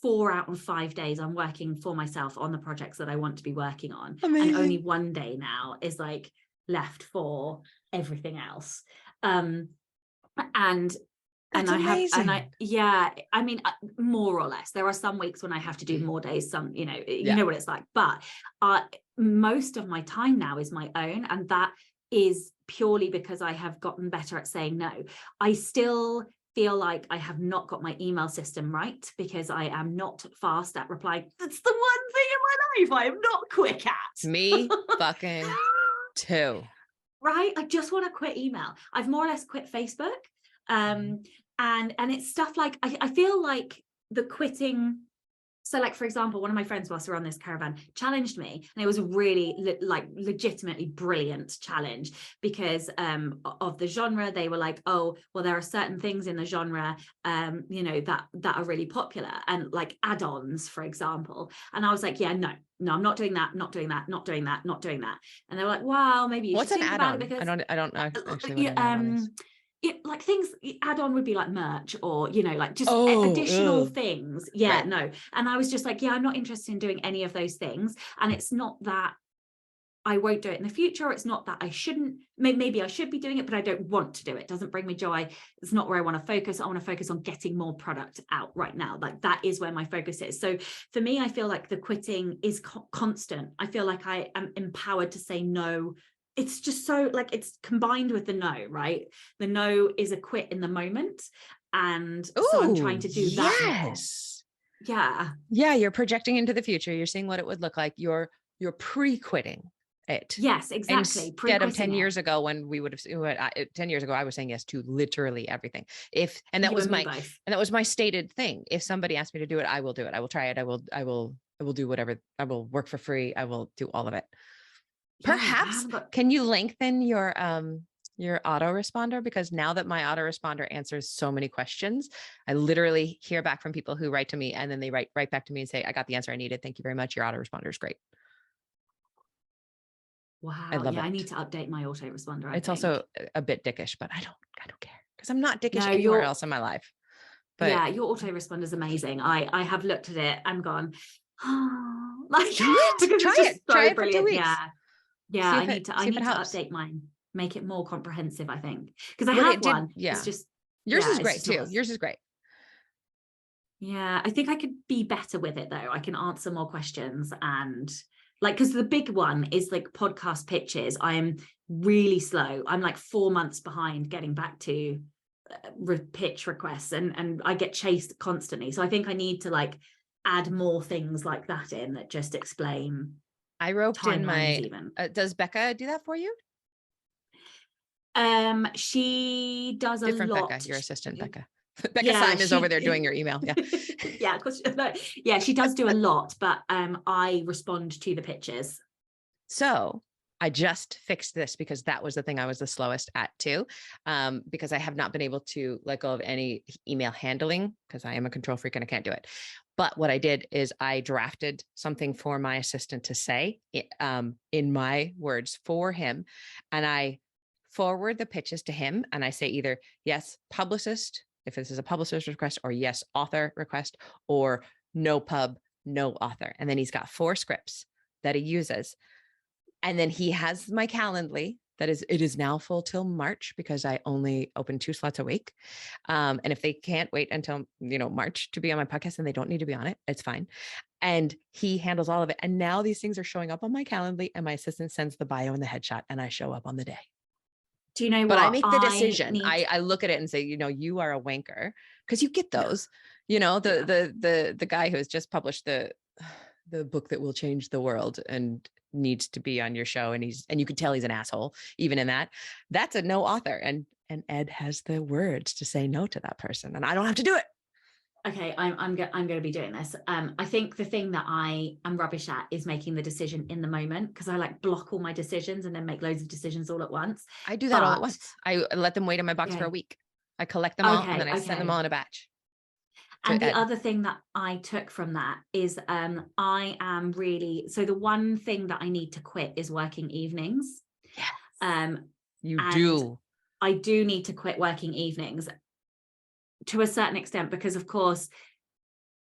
4 out of 5 days I'm working for myself on the projects that I want to be working on. Amazing. And only one day now is like left for everything else. And That's amazing. I mean, more or less. There are some weeks when I have to do more days, some, you know what it's like. But most of my time now is my own. And that is purely because I have gotten better at saying no. I still feel like I have not got my email system right, because I am not fast at replying. That's the one thing in my life I am not quick at. Me fucking too. Right? I just want to quit email. I've more or less quit Facebook. And it's stuff like, I feel like the quitting. So like, for example, one of my friends whilst we were on this caravan challenged me, and it was a really legitimately brilliant challenge because of the genre. They were like, oh, well, there are certain things in the genre, that are really popular, and like add-ons, for example. And I was like, yeah, no, I'm not doing that, not doing that, not doing that, not doing that. And they were like, wow, maybe you What's should an think about add-on? it, because I don't know actually what an add-on is. Like things add-on would be like merch, or like just additional things. Right. No. And I was just like, yeah, I'm not interested in doing any of those things. And it's not that I won't do it in the future, or it's not that I shouldn't. Maybe I should be doing it, but I don't want to do it. It doesn't bring me joy. It's not where I want to focus. I want to focus on getting more product out right now. Like that is where my focus is. So for me, I feel like the quitting is constant. I feel like I am empowered to say no. It's just so like, it's combined with the no, right? The no is a quit in the moment. And so I'm trying to do that. Yes. Yeah. Yeah. You're projecting into the future. You're seeing what it would look like. You're pre-quitting it. Yes, exactly. Instead of 10 years ago, when we would have 10 years ago, I was saying yes to literally everything. That was my stated thing. If somebody asked me to do it, I will do it. I will try it. I will do whatever. I will work for free. I will do all of it. Perhaps can you lengthen your autoresponder? Because now that my autoresponder answers so many questions, I literally hear back from people who write to me, and then they write right back to me and say, I got the answer I needed. Thank you very much. Your autoresponder is great. Wow. I love it. I need to update my autoresponder. It's also a bit dickish, but I don't care, because I'm not dickish anywhere else in my life. But yeah, your autoresponder is amazing. I have looked at it and gone, oh, like do it. Because try it's just it. Try it for 2 weeks. Yeah, I need to update mine, make it more comprehensive, I think. Because I have one. Yeah. It's just yours is great too. Yours is great. Yeah, I think I could be better with it though. I can answer more questions, and like, because the big one is like podcast pitches. I am really slow. I'm like 4 months behind getting back to pitch requests, and I get chased constantly. So I think I need to like add more things like that in that just explain. I roped in my does Becca do that for you? She does a lot. Different Becca, your assistant Becca. Becca Syme is over there doing your email. Yeah. Yeah, yeah, she does do a lot, but I respond to the pitches. So I just fixed this, because that was the thing I was the slowest at too, because I have not been able to let go of any email handling, because I am a control freak and I can't do it. But what I did is I drafted something for my assistant to say in my words for him. And I forward the pitches to him, and I say either yes, publicist, if this is a publicist request, or yes, author request, or no pub, no author. And then he's got 4 scripts that he uses. And then he has my Calendly. It is now full till March, because I only open 2 slots a week. And if they can't wait until, March to be on my podcast, then they don't need to be on it. It's fine. And he handles all of it. And now these things are showing up on my Calendly, and my assistant sends the bio and the headshot, and I show up on the day. Do you know what? But I make the decision. I look at it and say, you are a wanker, because you get those, the guy who has just published the book that will change the world and needs to be on your show, and you can tell he's an asshole even in that's a no author, and Ed has the words to say no to that person, and I don't have to do it. okay, I'm going to be doing this. I think the thing that I am rubbish at is making the decision in the moment, because I like block all my decisions and then make loads of decisions all at once. I do that all at once. I let them wait in my box for a week. I collect them all and then I send them all in a batch. And the other thing that I took from that is I am really, so the one thing that I need to quit is working evenings. Yes. You do. I do need to quit working evenings to a certain extent, because of course,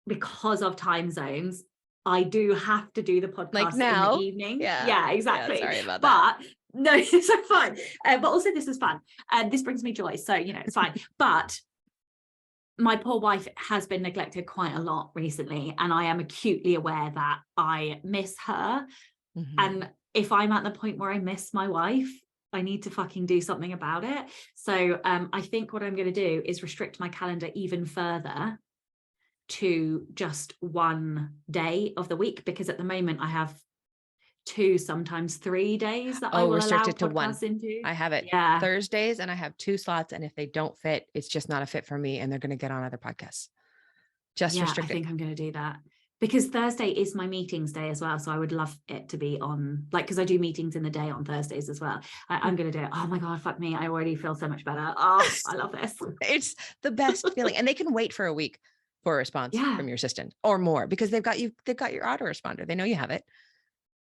because of time zones, I do have to do the podcast like now? in the evening. Yeah, exactly. Yeah, sorry about that. But no, it's so fine. But also this is fun. This brings me joy. So, you know, it's fine. But my poor wife has been neglected quite a lot recently, and I am acutely aware that I miss her. Mm-hmm. And if I'm at the point where I miss my wife, I need to fucking do something about it. So I think what I'm going to do is restrict my calendar even further to just one day of the week, because at the moment I have 2, sometimes 3 days that I will allow it to one. Into. I have it Thursdays, and I have 2 slots, and if they don't fit, it's just not a fit for me, and they're going to get on other podcasts. Just restrict it. I think I'm going to do that, because Thursday is my meetings day as well, so I would love it to be on, like, because I do meetings in the day on Thursdays as well. I'm going to do it. Oh my god, fuck me, I already feel so much better. Oh, I love this. It's the best feeling, and they can wait for a week for a response from your assistant or more, because they've got your autoresponder. They know you have it.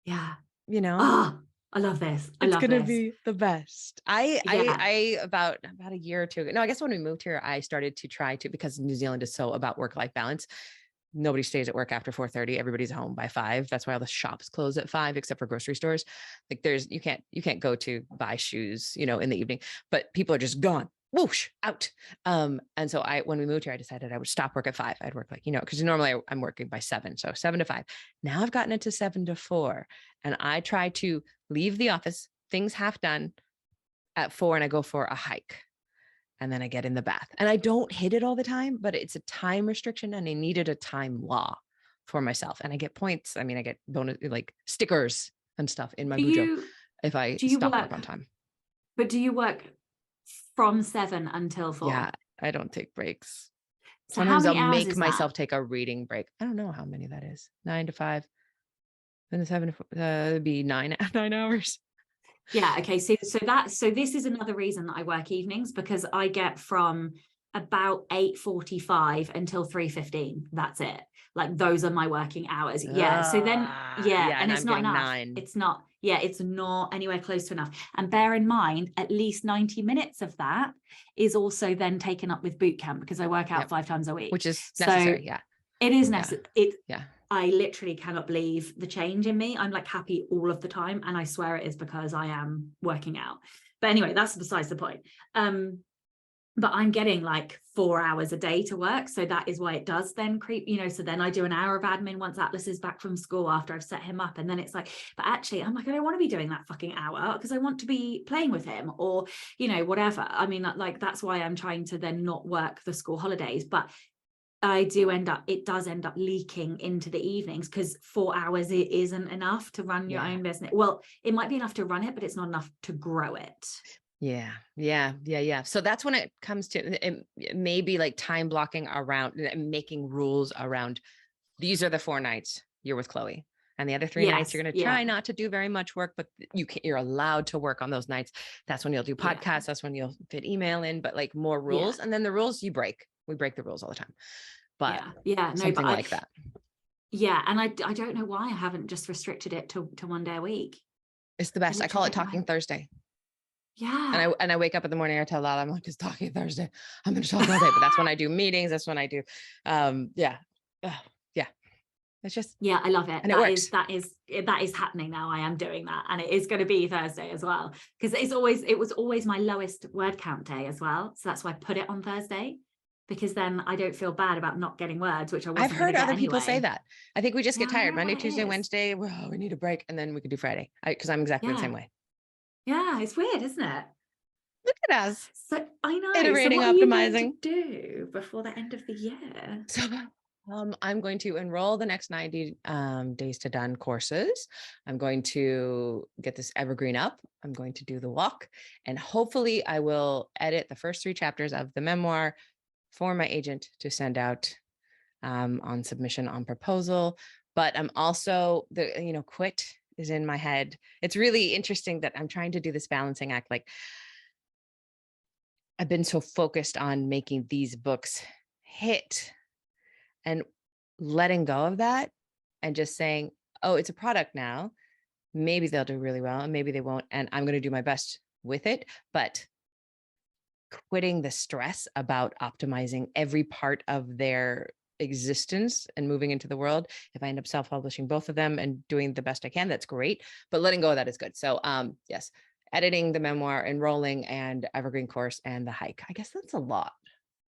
Yeah. You know? Oh, I love this. It's going to be the best. I about a year or two ago. No, I guess when we moved here, I started to try to, because New Zealand is so about work-life balance. Nobody stays at work after 4:30. Everybody's home by 5. That's why all the shops close at 5, except for grocery stores. Like you can't go to buy shoes, you know, in the evening, but people are just gone. Whoosh, out. And so when we moved here, I decided I would stop work at 5. I'd work like, you know, because normally I'm working by 7. So 7 to 5. Now I've gotten it to 7 to 4. And I try to leave the office, things half done at 4, and I go for a hike. And then I get in the bath, and I don't hit it all the time, but it's a time restriction, and I needed a time law for myself. And I get points. I mean, I get bonus, like stickers and stuff in my Mujo if I stop work on time. But do you work from 7 until 4? Yeah, I don't take breaks. So sometimes I'll make myself take a reading break. I don't know how many that is. 9 to 5. Then 7 to 4, it'd be 9 hours. Yeah. Okay. So this is another reason that I work evenings, because I get from about 8:45 until 3:15. That's it. Like, those are my working hours. Yeah. So then, and it's not enough. 9. It's not. Yeah, it's not anywhere close to enough. And bear in mind, at least 90 minutes of that is also then taken up with boot camp, because I work out 5 times a week, which is necessary. So it is necessary. I literally cannot believe the change in me. I'm like happy all of the time, and I swear it is because I am working out. But anyway, that's besides the point. But I'm getting like 4 hours a day to work, so that is why it does then creep, you know. So then I do an hour of admin once Atlas is back from school, after I've set him up, and then it's like, but actually I'm like, I don't want to be doing that fucking hour, because I want to be playing with him, or, you know, whatever. I mean, like, that's why I'm trying to then not work the school holidays. But it does end up leaking into the evenings, because 4 hours, it isn't enough to run your own business. Well, it might be enough to run it, but it's not enough to grow it. Yeah. So that's when it comes to it, maybe like time blocking around, making rules around, these are the 4 nights you're with Chloe, and the other 3 nights you're going to try not to do very much work, but you're allowed to work on those nights. That's when you'll do podcasts. That's when you'll fit email in, but like more rules. And then the rules we break the rules all the time. But something like that. Yeah. And I don't know why I haven't just restricted it to 1 day a week. It's the best. I call it Talking Thursday. Yeah. And I wake up in the morning, I tell Lala, I'm like, it's Talking Thursday. I'm going to talk all day, but that's when I do meetings. That's when I do. It's just, I love it. And it works. That is happening now. I am doing that. And it is going to be Thursday as well, because it was always my lowest word count day as well. So that's why I put it on Thursday, because then I don't feel bad about not getting words, which I wasn't. I've heard other people anyway. say that. I think we just get tired. Monday, Tuesday, Wednesday. Well, we need a break, and then we could do Friday. Because I'm exactly the same way. Yeah, it's weird, isn't it? Look at us. So I know. Iterating, so what optimizing. Are you going to do before the end of the year? So I'm going to enroll the next 90 days to done courses. I'm going to get this evergreen up. I'm going to do the walk, and hopefully I will edit the first 3 chapters of the memoir for my agent to send out on submission, on proposal, but I'm also quit is in my head. It's really interesting that I'm trying to do this balancing act. Like I've been so focused on making these books hit and letting go of that and just saying, oh, it's a product now. Maybe they'll do really well and maybe they won't. And I'm going to do my best with it, but quitting the stress about optimizing every part of their existence and moving into the world. If I end up self-publishing both of them and doing the best I can, that's great. But letting go of that is good. So yes, editing the memoir, enrolling, and evergreen course, and the hike. I guess that's a lot.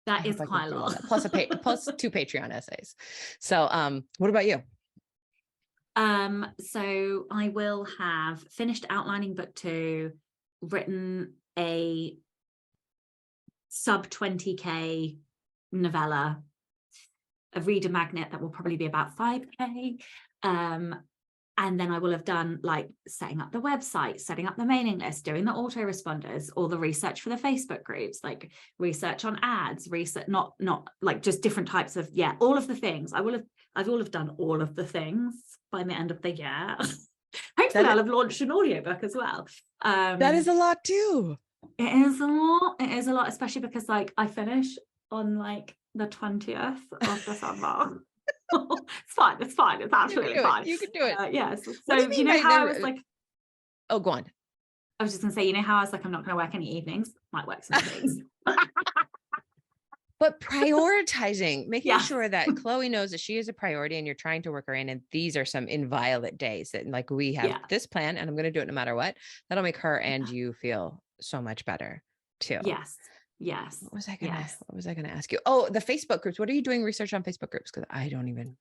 That is quite a lot. Plus plus 2 Patreon essays. So what about you? So I will have finished outlining book 2, written a sub 20k novella, a reader magnet that will probably be about 5k. And then I will have done like setting up the website, setting up the mailing list, doing the autoresponders, all the research for the Facebook groups, like research on ads, research, not like just different types of, all of the things. I will have done all of the things by the end of the year. Hopefully I'll have launched an audiobook as well. That is a lot too. It is a lot, especially because like I finish on like the 20th of December. It's fine. It's absolutely fine. You can do it. Yes. So you know how I was like, oh, go on. I was just gonna say, you know how I was like, I'm not gonna work any evenings. Might work some things. But prioritizing, making sure that Chloe knows that she is a priority and you're trying to work her in. And these are some inviolate days that like we have this plan and I'm going to do it no matter what. That'll make her and you feel so much better too. Yes. What was I going to ask you? Oh, the Facebook groups. What are you doing research on Facebook groups? Because I don't even.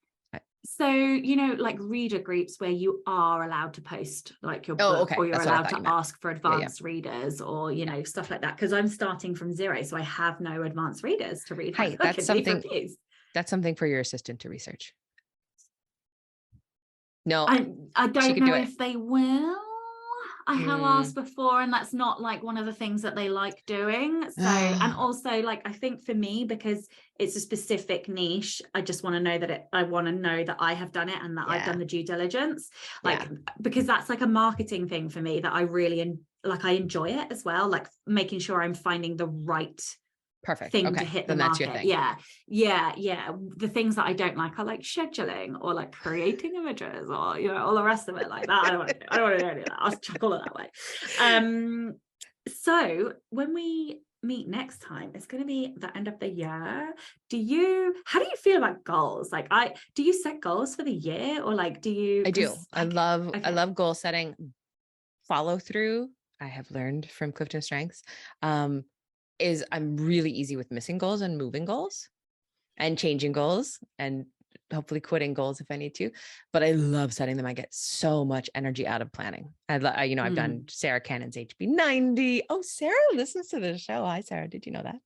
So, you know, like reader groups where you are allowed to post like your book, or you're allowed to ask for advanced readers or, you know, stuff like that. Because I'm starting from zero. So I have no advanced readers to read. Hey, that's something for your assistant to research. No, I don't know if they will. I have asked before, and that's not like one of the things that they like doing. So, and also like, I think for me, because it's a specific niche, I just want to know that I want to know that I have done it and that I've done the due diligence, like, because that's like a marketing thing for me that I really I enjoy it as well. Like making sure I'm finding the right thing to hit the market. That's your thing. The things that I don't like are like scheduling or like creating images or, you know, all the rest of it like that. I don't want to do any of that. I'll chuck all of that way. So when we meet next time, it's going to be the end of the year. How do you feel about goals? Like do you set goals for the year or like do you? I do. I love goal setting. Follow through. I have learned from Clifton Strengths. Is I'm really easy with missing goals and moving goals and changing goals and hopefully quitting goals if I need to, but I love setting them. I get so much energy out of planning. I've done Sarah Cannon's HB90. Oh, Sarah listens to the show. Hi, Sarah. Did you know that?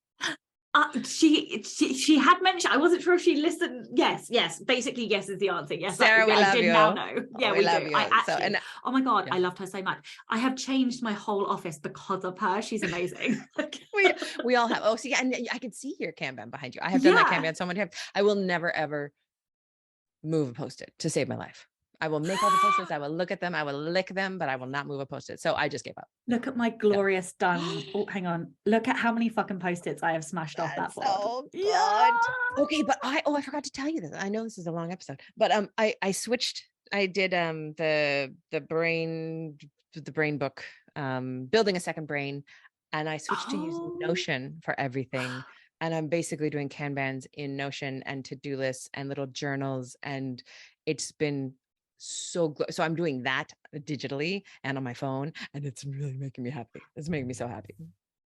She had mentioned, I wasn't sure if she listened. Yes. Basically, yes is the answer. Yes, Sarah, we love you. Now know. Yeah, we do. You. I actually, oh my God, I loved her so much. I have changed my whole office because of her. She's amazing. we all have. Oh, see, and I can see your Kanban behind you. I have done that Kanban so many times. I will never ever move a Post-it to save my life. I will make all the Post-its. I will look at them. I will lick them, but I will not move a Post-it. So I just gave up. Look at my glorious done. Oh, hang on. Look at how many fucking Post-its I have smashed off that board. So good. Yeah. Okay, but I forgot to tell you this. I know this is a long episode, but I switched. I did the brain book, building a second brain, and I switched to use Notion for everything. And I'm basically doing Kanbans in Notion and to-do lists and little journals, and it's been so I'm doing that digitally and on my phone, and it's really making me happy. It's making me so happy.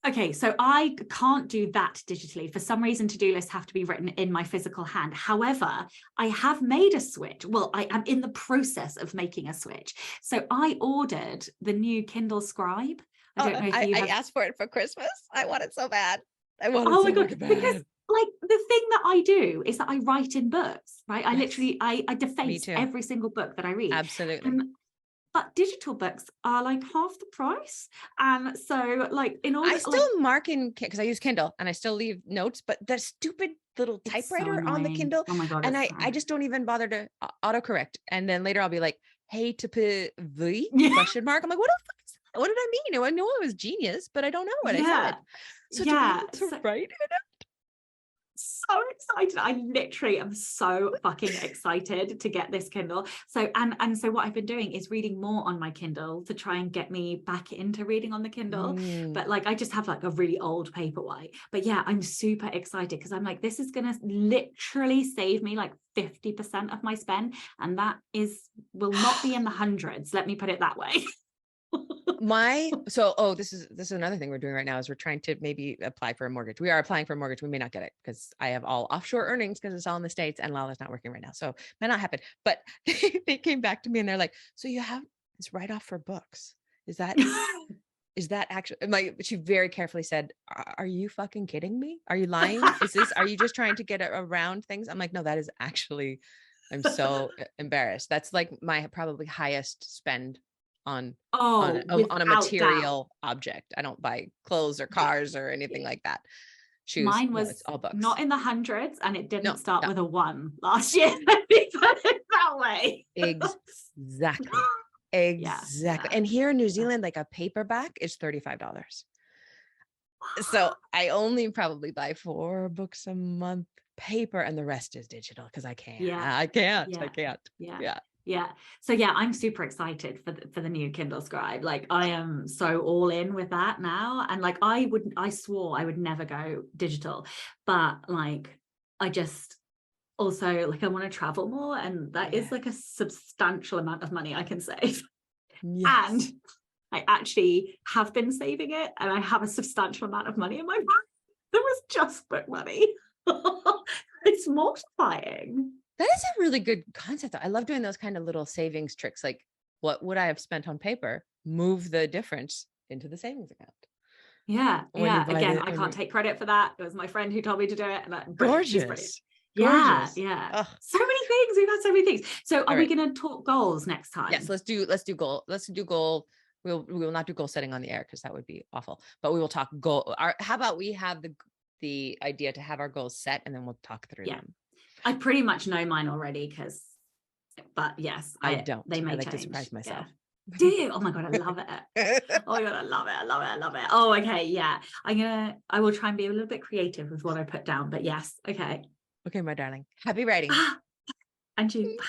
Okay, so I can't do that digitally. For some reason, to-do lists have to be written in my physical hand. However, I have made a switch. Well, I am in the process of making a switch. So I ordered the new Kindle Scribe. I don't know if you have... I asked for it for Christmas. I want it so bad. I want it so God, bad. Because like the thing that I do is that I write in books, right? I literally, I deface every single book that I read. Absolutely. but digital books are like half the price. And so like in order, I still mark in, because I use Kindle and I still leave notes, but the stupid little typewriter so on the annoying. Kindle. Oh my God. And I just don't even bother to autocorrect. And then later I'll be like, hey, to put the question mark. I'm like, what the fuck is that? What did I mean? I know it was genius, but I don't know what I said. So to be able to write it, so excited. I literally am so fucking excited to get this Kindle. So and so what I've been doing is reading more on my Kindle to try and get me back into reading on the Kindle. But like I just have like a really old Paperwhite. But yeah, I'm super excited because I'm like, this is gonna literally save me like 50% of my spend, and that will not be in the hundreds, let me put it that way. This is another thing we're doing right now is we're trying to maybe apply for a mortgage. We are applying for a mortgage. We may not get it because I have all offshore earnings because it's all in the States and Lala's not working right now. So it might not happen. But they came back to me and they're like, so you have this write-off for books. Is that actually she very carefully said, are you fucking kidding me? Are you lying? Are you just trying to get around things? I'm like, no, that is actually, I'm so embarrassed. That's like my probably highest spend on a material object. I don't buy clothes or cars or anything like that. Shoes. Mine was it's all books. Not in the hundreds, and it didn't start with a 1 last year. Let me put it that way. Exactly. Exactly. And here in New Zealand, like a paperback is $35. So I only probably buy 4 books a month paper, and the rest is digital because I can't. I can't. Yeah. So yeah, I'm super excited for the new Kindle Scribe. Like I am so all in with that now. And like I swore I would never go digital, but like I just also like I want to travel more, and that is like a substantial amount of money I can save. Yes. And I actually have been saving it, and I have a substantial amount of money in my bank. There was just book money. It's mortifying. That is a really good concept. I love doing those kind of little savings tricks. Like, what would I have spent on paper? Move the difference into the savings account. Yeah. Again, I can't take credit for that. It was my friend who told me to do it. And gorgeous. Yeah. Ugh. So many things. We've had so many things. So are we going to talk goals next time? Yes, let's do goal. We will not do goal setting on the air because that would be awful. But we will talk goal. How about we have the idea to have our goals set, and then we'll talk through them. I pretty much know mine already but yes, I don't. They may I like change. To surprise myself. Yeah. Do you? Oh my God, I love it. Oh my God, I love it. Oh, okay. Yeah. I will try and be a little bit creative with what I put down, but yes. Okay. Okay, my darling. Happy writing. And you. Bye.